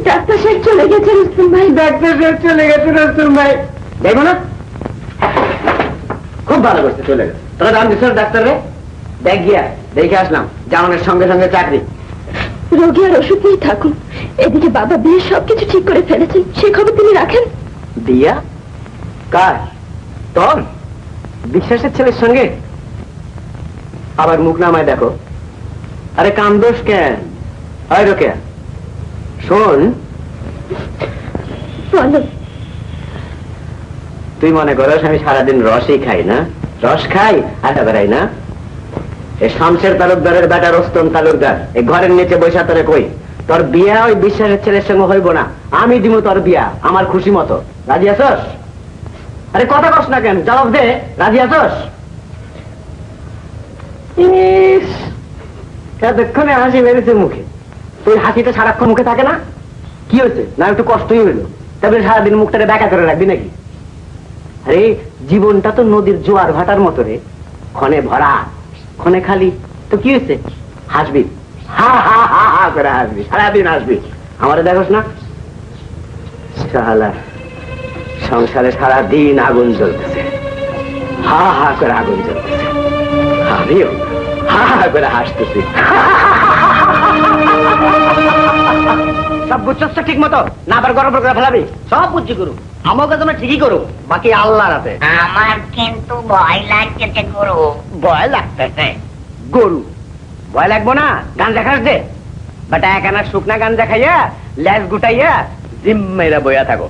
S2: ডাক্তার সাহেব চলে গেছে রুস্তম ভাই।
S4: ডাক্তার সাহেব চলে গেছে রুস্তম ভাই। দেখো না, খুব ভালো করছে, চলে গেছে। তোরা দাম দিচ্ছ ডাক্তার রে? দেখ গিয়া দেখে আসলাম, জামানের সঙ্গে সঙ্গে চাকরি।
S2: রোগী আর ওষুধ নিয়ে থাকুন, এদিকে বাবা বিয়ের সবকিছু ঠিক করে ফেলেছেন, সে খবর তিনি রাখেন।
S3: দিয়া? কার? তোর বিশ্বাসের ছেলের সঙ্গে? আবার মুখ নামায় দেখো। আরে কান্দোস কেন? হয় রোকেয়া, শোন,
S2: বলো।
S3: তুই মনে করস আমি সারাদিন রসই খাই না? রস খাই আর বেড়াই না? এই শামশের তালুকদারের বেটা রোস্তম তালুকদার এই ঘরের নিচে বৈশা তোরে কই, তোর বিয়া ওই বিশ্বাসের ছেলের সঙ্গে হইব না, আমি দিব তোর বিয়া আমার খুশি মতো। রাজি আছস? আরে কথা কস না কেন, জবাব দে, রাজি আছস? এতক্ষণে হাসি মেরেছে মুখে, তুই হাসিটা সারাক্ষণ মুখে থাকে না? কি হয়েছে? না একটু কষ্টই হইল, তারপরে সারাদিন মুখটাকে ব্যাকা করে রাখবি নাকি? আরে জীবনটা তো নদীর জোয়ার ভাটার মতো রে, ক্ষণে ভরা ক্ষণে খালি, তো কি হয়েছে? হাসবি, হা হা হা হা করে হাসবি, সারাদিন হাসবি। আমারে দেখোস না, শালা সংসারে সারাদিন আগুন জ্বলতেছে, হা হা করে আগুন জ্বলতেছে, আমিও হা হা করে হাসতেছি। সব বুঝছস তো ঠিক মতো? না আবার গরম করে ফেলাবি? সব বুঝছি গুরু, আমাকে তোমরা ঠিকই করো, বাকি আল্লাহর হাতে।
S1: আমার কিন্তু ভয় লাগছে গুরু।
S3: ভয় লাগতেছে? গরু ভয় লাগবো না? গান দেখাস দে বেটা, একানা শুকনা গান দেখাইয়া ল্যাস গুটাইয়া জিম্মেরা বইয়া থাকো।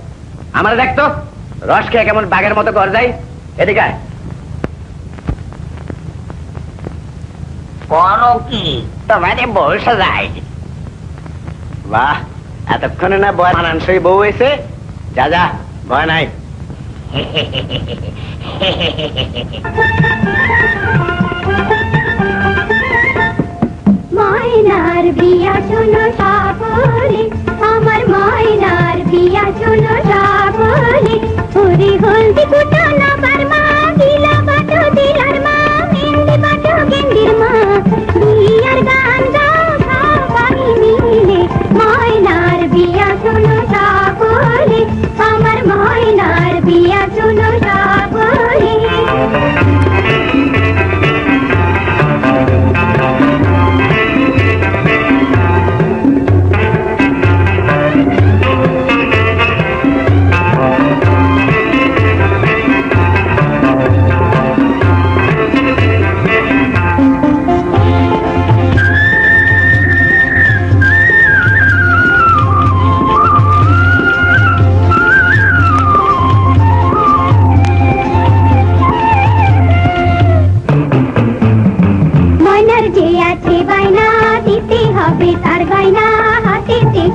S3: আমার দেখতো রস খেয়ে কেমন বাঘের মতো ঘর যাই। এদিকে আয়।
S1: করো কি? তোমারে বসে যায়।
S3: বাহ, এতক্ষণে না বয় মানানসই বউ হয়েছে। যা যা, ভয় নাই।
S2: ময়নার বিয়া শোনো সকলে, আমার ময়নার বিয়া শোনো সকলে। ওরে হলদি কুটো নাবার মা, দিলা বাটো দিলার মা, মেহেন্দি বাটো গেন্দির মা, বিয়ার গান গাও সবাই মিলে। ময়নার বিয়া শোনো সকলে, আমার ময়নার বিয়া শোনো সকলে।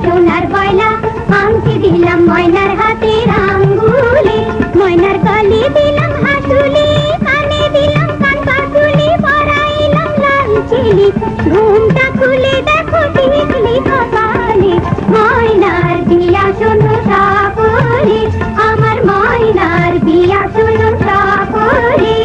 S2: সোনার গয়না আংটি দিলাম ময়নার হাতের আঙ্গুলে, ময়নার গলে দিলাম হাসুলি, কানে দিলাম কান পাতুলি, পরাইলাম লাল চিলি, ঘুমটা খুলে দেখো টিকলি কপালে। ময়নার বিয়া শোনো সকলে, আমার ময়নার বিয়া শোনো সকলে।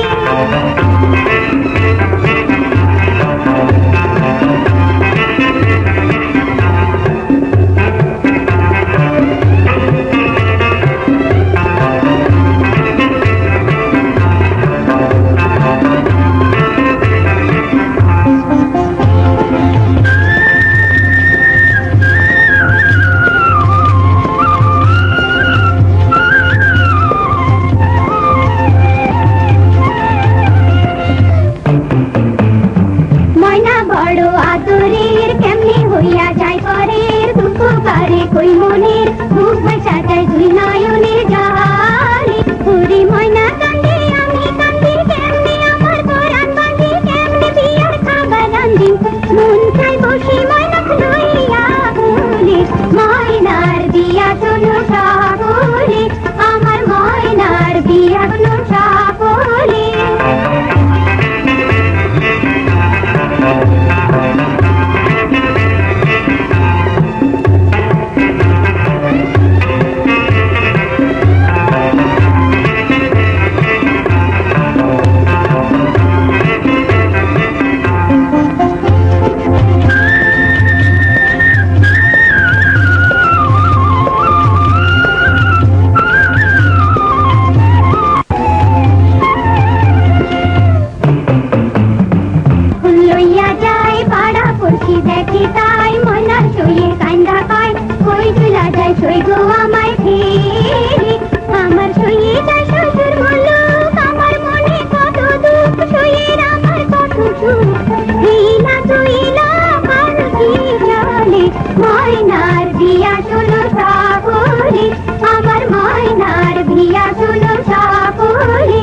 S2: ময়নার বিয়া চলো সকলে, আমার ময়নার বিয়া চলো সকলে।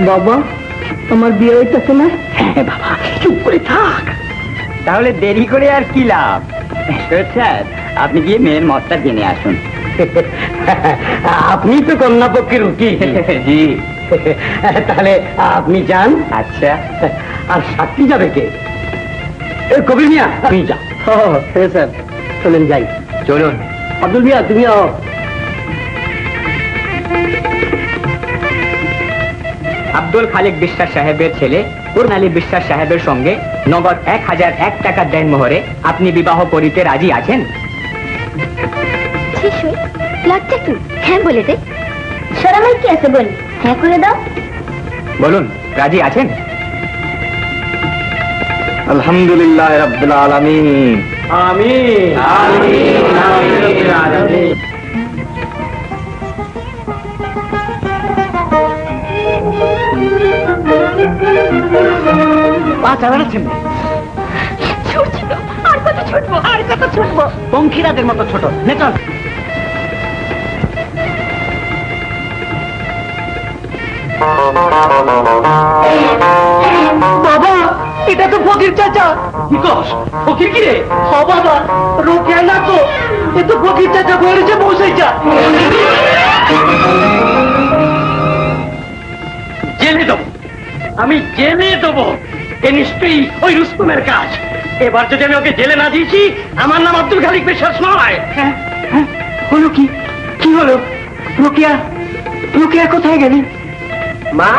S1: বাবা, আমার বিয়ে হইতেছে না?
S4: হ্যাঁ বাবা, চুপ করে থাক। তাহলে দেরি করে আর কি লাভ? স্যার, আপনি গিয়ে মেয়ের মতটা জেনে আসুন।
S1: আপনি তো কন্যা পক্ষের উকিল।
S4: জি।
S1: তাহলে আপনি যান।
S4: আচ্ছা।
S1: আর সাক্ষী যাবে কে? কবির মিয়া, আপনি যান। স্যার, চলেন যাই।
S4: চলুন।
S1: আব্দুল মিয়া, তুমিও।
S3: আব্দুল খালিক বিশ্বাস সাহেবের ছেলে পূর্ণ আলী বিশ্বাস সাহেবের সঙ্গে নগদ 1001 টাকা দেনমোহরে আপনি বিবাহ করিতে রাজি আছেন?
S2: শিশুই লজ্জা কি? হ্যাঁ বলে দে। সরামাই কি আছে বল? হ্যাঁ করে দাও।
S3: বলুন, রাজি আছেন?
S4: আলহামদুলিল্লাহ রাব্বিল আলামিন।
S1: আমিন। আমিন। পা চালাচ্ছেন
S2: ছুটছিল, আর কত ছুটবো, আর কত ছুটবো।
S1: পঙ্খিরাজের মতো ছোট। নে চল। বাবা, এটা তো ফকির চাচা। বিকশ, ফকির কি রে? হ বাবা, রোকেয়া না তো, এ তো ফকির চাচা বলেছে বসেছা। জেলে দেবো, আমি জেলে দেবো। এ নিশ্চয়ই ওই রুস্তমের কাজ। এবার যদি আমি ওকে জেলে না দিয়েছি, আমার নাম আব্দুল খালিক বিশ্বাস নয়। হ্যাঁ, হলো কি? কি হলো? রোকেয়া, রোকেয়া কোথায় গেলি? মা,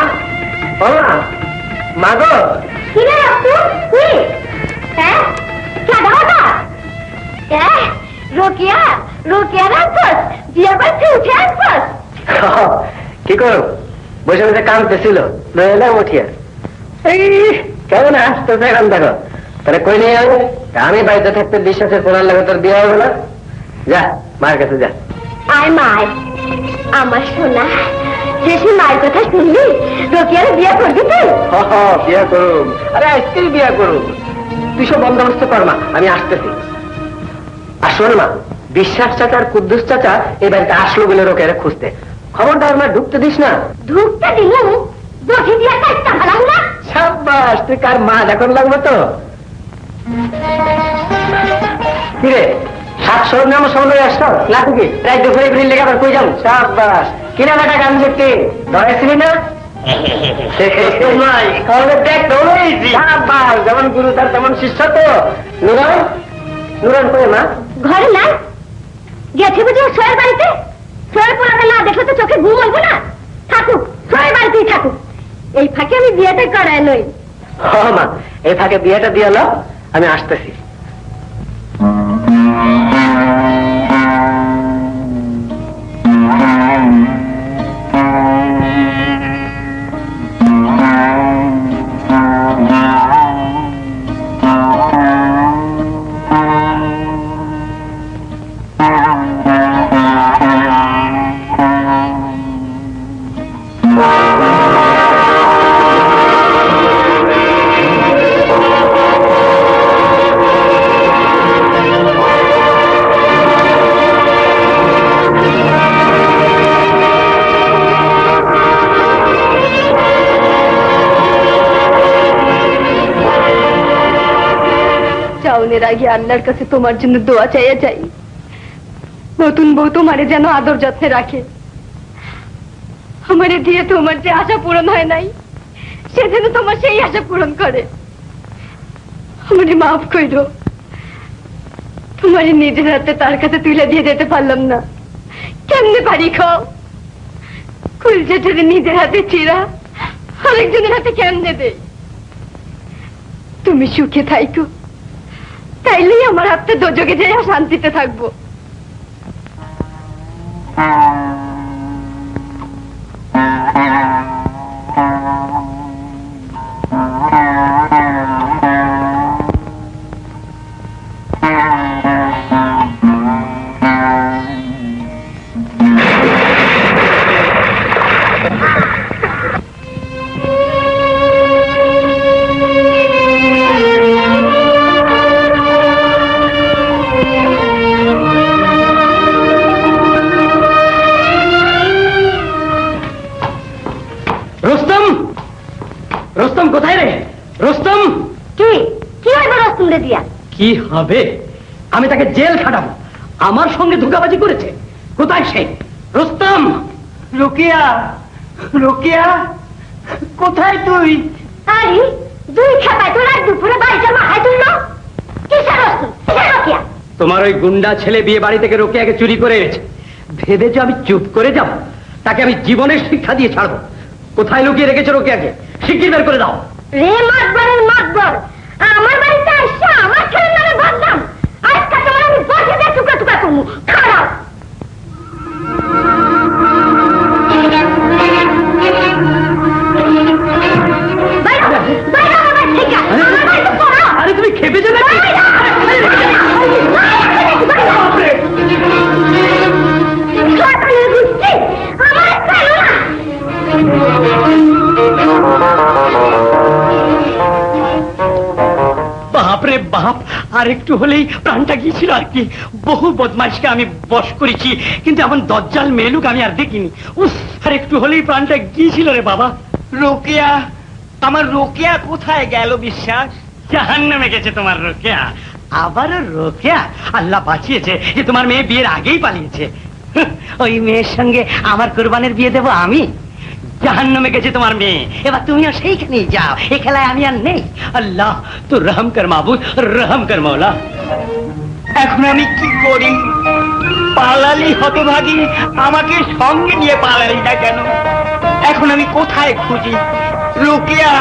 S1: ও মা, মা গো।
S2: কি রে আপু? কি? হ্যাঁ? কে দাদা? রোকিয়া, রোকিয়া রাখছস? বিয়ে বাড়িতে উঠে আসছস?
S1: কি করো? বসে বসে কাঁদতেছিল, এলাম উঠিয়া। এই কেমন আসতে চাইলাম দেখো, তাহলে কই নিয়ে যাবে? আমি বাড়িতে থাকতে বিশ্বাসের পড়ার লাগে তোর বিয়ে হবে না? যা মায়ের কাছে যা।
S2: আয় মায়, আমার সোনা, শেষে মায়ের কথা শুনলি? রোকিয়ার বিয়ে করবি তুই?
S1: বিয়ে করুম, আরে আজকেই বিয়ে করুম। তুই সব বন্দোবস্ত কর মা, আমি আসতেছি। আর শোন মা, বিশ্বাস চাচা আর কুদ্দুস চাচা এই বাড়িতে আসলো বলে রোকেয়ারে খুঁজতে। খবরদার মা ঢুকতে দিস না।
S2: ঢুকতে দিলু, দোষী দিয়া কাজটা ভালো না।
S1: সাব্বাস, তুই কার মা এখন লাগবে তো। কিরে, সাত সরঞ্জাম সঙ্গে আসতো না? তুই রাজ্য ঘুরে ঘুরে লেগে আবার কই যাও? সাব্বাস, কিনা কাটা গান দেখতে ধরেছিলি না? যেমন গুরু তার তেমন শিষ্য তো। নুরান, নুরান কই মা?
S2: ঘরে নাই, গেছে বুঝি সোয়ের বাড়িতে। সোয়ের পোলাকে না দেখলে তো চোখে ঘুম হইব না। থাকুক, সোয়ের বাড়িতেই থাকুক। এই ফাঁকে আমি বিয়েটা করায় লই।
S1: হ মা, এই ফাঁকে বিয়েটা দিয়ে এলো, আমি আসতেছি।
S5: চাউনের আগে আল্লাহর কাছে তোমার জন্য দোয়া চাইয়া যাই, নতুন বউ তোমারে যেন আদর যত্নে রাখে। আমারে দিয়ে তোমার যে আশা পূরণ হয় নাই, সে যেন তোমার সেই আশা পূরণ করে। আমারে মাফ করো, তোমারে নিজের হাতে তার কাছে তুলে দিয়ে যেতে পারলাম না। কেমনে পারি খাও? কুলচাটারে নিজের হাতে চিরা আরেকজনের হাতে কেমনে দেই? তুমি সুখে থাইকো, তাইলেই আমার হাতটা দোজকে যাইয়া শান্তিতে থাকবো।
S3: রুস্তম, রুস্তম কোথায় রে? রুস্তম,
S2: কি কি হইবে রস্তম দিয়া?
S3: কি হবে? আমি তাকে জেল খাটাবো। আমার সঙ্গে ধোঁকাবাজি করেছে। কোথায় সে? রুস্তম!
S4: রোকেয়া, রোকেয়া, কোথায় তুই?
S2: আরে দুই খেপায় তোর আর দুপুরে বাড়িতে মাথায় তুললো। কিসের রস্তম? কিসের রোকেয়া?
S3: তোমার ওই গুন্ডা ছেলে বিয়ে বাড়ি থেকে রোকেয়াকে চুরি করে এনেছে। ভেবেছো আমি চুপ করে যাব? তাকে আমি জীবনের শিক্ষা দিয়ে ছাড়বো। কোথায় লুকিয়ে রেখেছো রোকেয়াকে? শিগগির বের করে দাও।
S2: রে মাতবরের মাতবর, আমার বাড়িতে আসছে আমার ছেলের নামে বদনাম। আজকে তোমার আমি বসে দিয়ে টুকা টুকা করবো। খারাপ
S3: আরে তুমি খেপে যাবে নাকি? বাপরে বাপ, আর একটু হলেই প্রাণটা গিয়েছিল আর কি। বহু বদমাইশকে আমি বশ করেছি, কিন্তু এমন দজ্জাল মেলুক আমি আর দেখিনি। উফ, আর একটু হলেই প্রাণটা গিয়েছিল রে বাবা।
S4: রোকেয়া, আমার রোকেয়া কোথায় গেল বিশ্বাস?
S3: জাহান্নামে গেছে তোমার রোকেয়া। আবারও রোকেয়া? আল্লাহ বাঁচিয়েছে যে তোমার মেয়ে বিয়ের আগেই পালিয়েছে। ওই মেয়ের সঙ্গে আমার কুরবানের বিয়ে দেবো আমি? জাহান্নামে গেছে তোমার মেয়ে, এবার তুমিও সেইখানেই যাও। এ খেলায় আমি আর নেই। আল্লাহ তো রহম কর মাবুদ, রহম কর মৌলা।
S4: এখন আমি কি করি? পালালি হতভাগী, আমাকে সঙ্গে নিয়ে পালালি না কেন? এখন আমি কোথায় খুঁজি? রোকেয়া,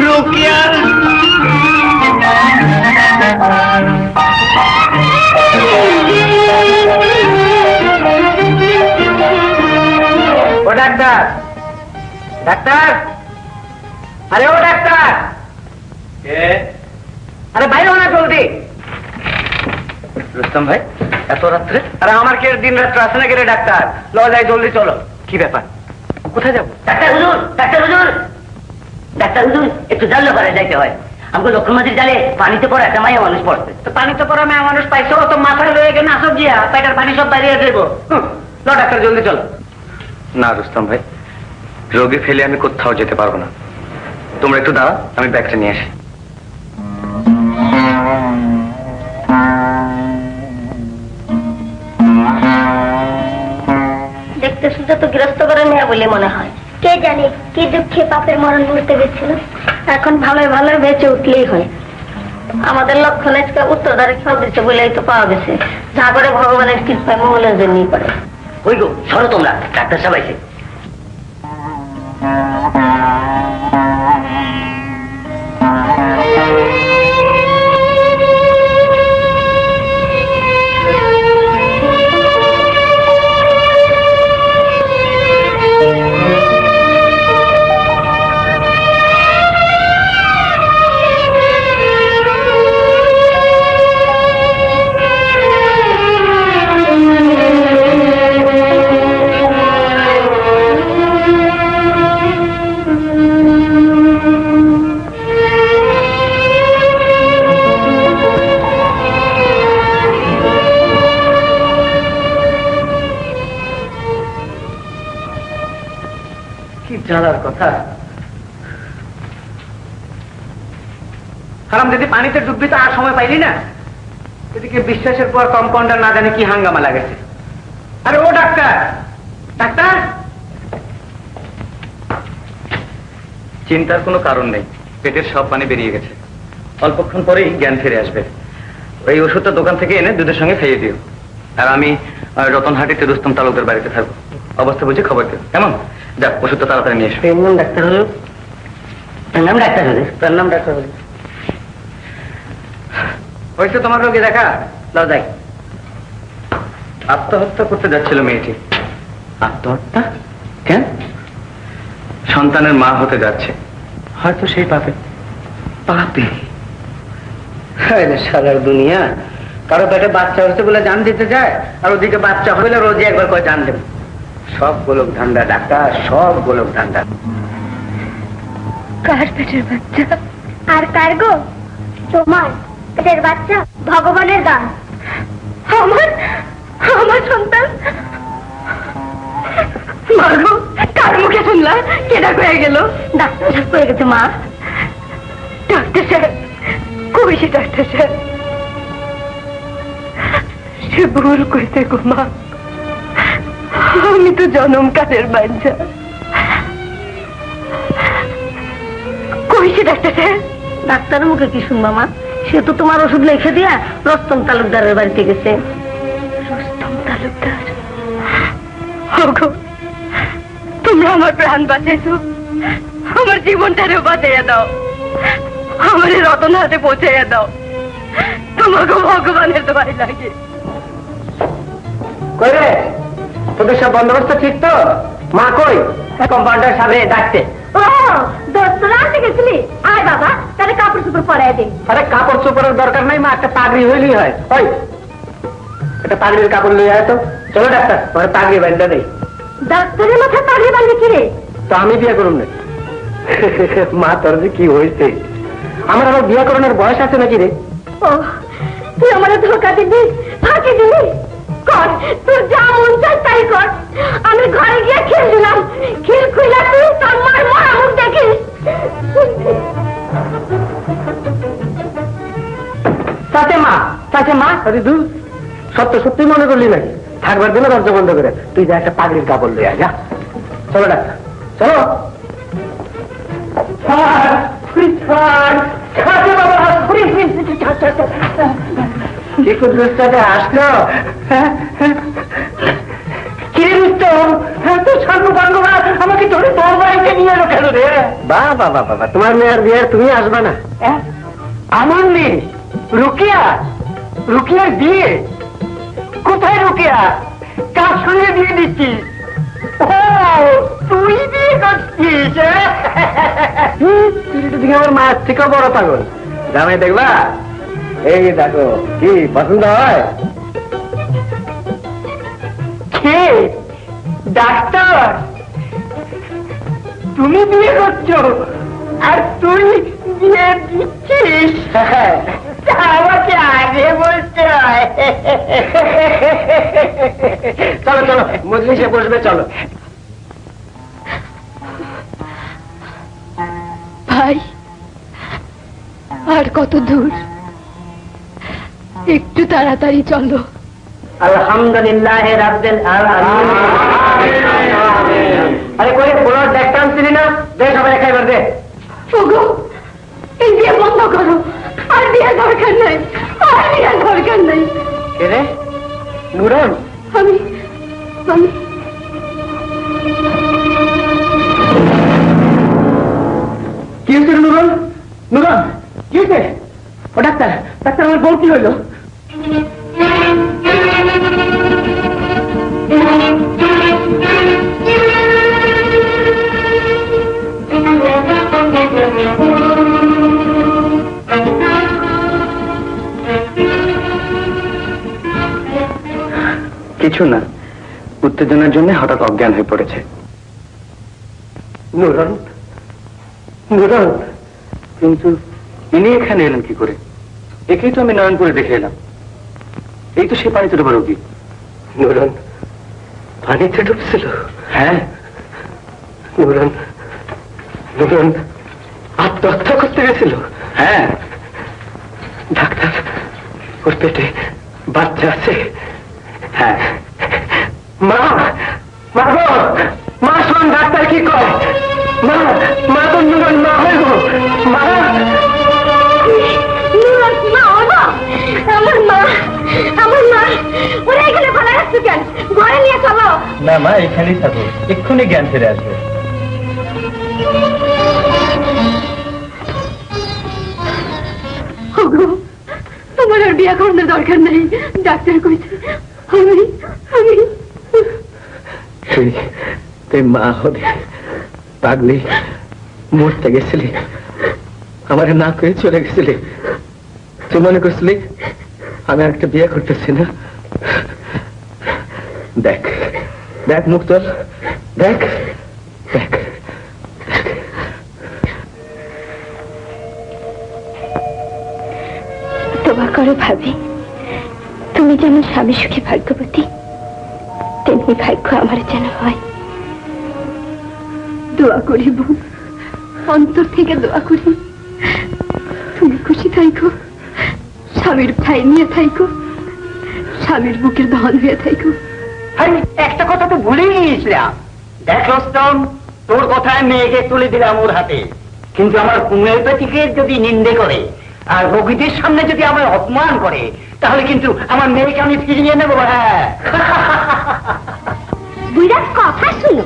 S4: রোকেয়া।
S3: ও ডাক্তার, ডাক্তার, আরে ও ডাক্তার, আরে বাইরে না জলদি। রুস্তম ভাই, এত রাত্রে? আরে আমার কে দিন রাত্রে আসে না কে রে ডাক্তার? ল যাই, জলদি চলো। কি ব্যাপার? কোথায় যাবো?
S1: ডাক্তার হুজুর, ডাক্তার হুজুর, ডাক্তার হুজুর, একটু জানলে পারে যাইতে হয়। আমাকে লক্ষ্মীমাঝির জালে পানিতে পড়ে একটা মাইয়া মানুষ পড়ছে। তো পানিতে পড়া মেয়ে মানুষ পাইছো তো মাথায় রয়ে গেলে আসব গিয়া পেটের পানি সব বাইরে যাবো। ল ডাক্তার, জলদি চলো।
S3: না রুস্তম ভাই, রোগী ফেলে আমি কোথাও যেতে পারবো না। তোমরা একটু দাঁড়া, আমি ব্যাগটা নিয়ে আসি।
S2: দেখতে শুনতে তো গৃহস্থ করে মেয়ে বলে মনে হয়। কে জানে কি দুঃখে পাপের মরণ মরতে গেছিল। এখন ভালোই ভালোই বেঁচে উঠলেই হয়। আমাদের লক্ষণ আজকে উত্তরধারে সব দিচ্ছে বলেই তো পাওয়া গেছে। যা করে ভগবানের কৃপায় মঙ্গলের জন্যই করে।
S1: ওই গো সরো তোমরা, ডাক্তার সাহেব আইছে।
S3: জানার কথা। হারাম যদি পানিতে ডুববি তো আর সময় পাইলি না। এদিকে বিশ্বাসের পর কম্পাউন্ডার না জানে কি হাঙ্গামা লাগেছে। আরে ও ডাক্তার, ডাক্তার। চিন্তার কোনো কারণ নেই, পেটের সব পানি বেরিয়ে গেছে। অল্পক্ষণ পরেই জ্ঞান ফিরে আসবে। এই ওষুধটা দোকান থেকে এনে দুধের সঙ্গে খাইয়ে দিও। আর আমি রতনহাটিতে রুস্তম তালুকদার বাড়িতে থাকবো। অবস্থা বুঝে খবর দিও, কেমন? যাক, ওষুধটা তাড়াতাড়ি নিয়ে এসো।
S1: ডাক্তার হুজুর, প্রণাম ডাক্তার হুজুর।
S3: প্রণাম ডাক্তার হুজুর। হয়েছে তোমার রোগী দেখা? দাও যাই। আত্মহত্যা করতে যাচ্ছিল মেয়েটি। আত্মহত্যা কেন? সন্তানের মা হতে যাচ্ছে, হয়তো সেই পাপে। পাপে? সারা দুনিয়া কারো পেটে বাচ্চা হচ্ছে বলে জান দিতে যায়, আর ওদিকে বাচ্চা হইলে রোজই একবার করে জান দেবে। সব গোলক ধান্দা ডাক্তার, সব গোলক ধান্দা।
S2: কার পেটের বাচ্চা? আর কার গো? তোমার পেটের বাচ্চা? ভগবানের গান। আমার আমার সন্তান? মাগো, কার মুখে শুনলাম? কেডা হয়ে গেল? ডাক্তার সাহেব হয়ে গেছে মা। ডাক্তার সাহেব কই? সে ডাক্তার সাহেব সে ভুল কইতে গো মা। আমি তো জনম কালের বাচ্চা। কইছে ডাক্তার সাহেব? ডাক্তারের মুখে কি শুনবা মা? সে তো তোমার ওষুধ লিখে দিয়া রস্তম তালুকদারের বাড়িতে গেছে। রস্তম তালুকদার? ওগো, তোমরা আমার প্রাণ বাঁচাইছো, আমার জীবনটারেও বাঁচাইয়া দাও, আমার রতন হাতে পৌঁছাইয়া দাও। তোমাকে ভগবানের দোয়াই লাগে।
S3: কই রে, তোদের সব বন্দোবস্ত ঠিক তো? মা কই? কম্পাউন্ডার সাহেব ডাকতে।
S2: ও দোস্তরা আনতে গেছিলি? আয় বাবা, তাহলে কাপড় চোপড় পরাই দে।
S3: আরে কাপড় চোপড়ের দরকার নাই মা, একটা পাগড়ি হইলেই হয়। ওই একটা পাগড়ির কাপড় লইয়া আয় তো। চলো ডাক্তার, তোমার পাগড়ি বান্ধা দেই।
S2: ডাক্তারের মাথায় পাগড়ি বাঁধে কি রে?
S3: তো আমি বিয়ে করুন না। মা তোর যে কি হয়েছে, আমার আবার বিয়ে করানোর বয়স আছে নাকি রে?
S2: ও তুই আমার ধোকা দিবি, ফাঁকি দিবি? কর, তোর যা মন চায় তাই কর। আমি ঘরে গিয়ে খেল দিলাম, খেল খুইলা তুই তোর মার মরা মুখ দেখিস।
S3: চাচে মা, চাচে মা, আরে দূর, সত্য সত্যি মনে করলি নাকি? থাকবার দিনে দরজা বন্ধ করে তুই যা একটা পাগড়ির কাপড় লইয়া যা। চলো ডাক্তার, চলো। কি করতে আসলো? আমাকে ধরে তোর বাড়িতে নিয়ে এলো কেন রে? বাবা বাবা, তোমার মেয়ের বিয়ে তুমি আসবা না? আমার মেয়ে রুকিয়া? রুকিয়ার বিয়ে? কোথায় রুকিয়া? কার সঙ্গে বিয়ে দিচ্ছি? ও তুই বিয়ে করছিস? তুই আমার মায়ের থেকে বড় পাগল। জামাই দেখবা? এই দেখো, কি পছন্দ হয়? কে? ডাক্তার? তুমি বিয়ে করছো আর তুই বিয়ে দিচ্ছিস? আমাকে আগে বলতে হয়। চলো চলো, মজলিসে বসবে, চলো।
S2: ভাই, আর কত দূর? একটু তাড়াতাড়ি চলো।
S3: আলহামদুলিল্লাহ রাব্বিল আলামিন। আরে কই পুরো দেখতাম ছিলি না? দে সবাই খাইবার দে।
S2: ওগো, এই বিয়ে বন্ধ করো। আর বিয়ে দরকার নাই, আর বিয়ে দরকার নাই।
S3: কে রে? নুরন?
S2: আমি আমি
S3: কি হয়েছে নুরন? নুরন কি হয়েছে? ও ডাক্তার, ডাক্তার আমার বউ কি হইলো? কিছু না, উত্তেজনার জন্য হঠাৎ অজ্ঞান হয়ে পড়েছে। নুরন, নুরন, কিন্তু ইনি এখানে এলেন কি করে? একেই তো আমি নয়নপুরে দেখে এলাম। এই তো সে পানিতে ডোবা রোগী। নুরন পানিতে ডুবছিল? হ্যাঁ। নুরন, নুরন আত্মহত্যা করতে গেছিল? হ্যাঁ। ডাক্তার, ওর পেটে বাচ্চা আছে? হ্যাঁ। মা, মা গো, মা শোন ডাক্তার কি কয়। মা, মা তো নুরন মা হইব। মা,
S2: আমার মা, আমার মা। ওরা এখানে ভালো রাখছো কেন? ঘরে নিয়ে চলো।
S3: না মা, এখানেই থাকো, এক্ষুনি জ্ঞান ফিরে আসবে।
S2: ওগো তোমার আর বিয়া করানোর দরকার নেই, ডাক্তার কইছে আমি আমি
S3: তুই মা হলে পাগলি মরতে গেছিলি, আমার না করে চলে গেছিলি। তুই মনে করছিলি আমি একটা বিয়ে করতেছি না? দেখ দেখ মুক্তল, দেখ দেখ।
S5: দোয়া করো ভাবি, তুমি যেন স্বামী সুখী ভাগ্যবতী, তেমনি ভাগ্য আমার যেন হয়।
S2: দোয়া করি বোন, অন্তর থেকে দোয়া করি তুমি খুশি থাইকো, স্বামীর ঠাই নিয়ে থাইকো, স্বামীর বুকের ধন হয়ে থাইকো।
S1: আরে একটা কথা তো ভুলেই গিয়েছিলাম। দেখ রস্তম, তোর কথায় মেয়েকে তুলে দিলাম ওর হাতে, কিন্তু আমার হোমিওপ্যাথিকে যদি নিন্দে করে আর রোগীদের সামনে যদি আমার অপমান করে, তাহলে কিন্তু আমার মেয়েকে আমি ফিরিয়ে নেবো। হ্যাঁ
S2: বুড়ার কথা শুনো।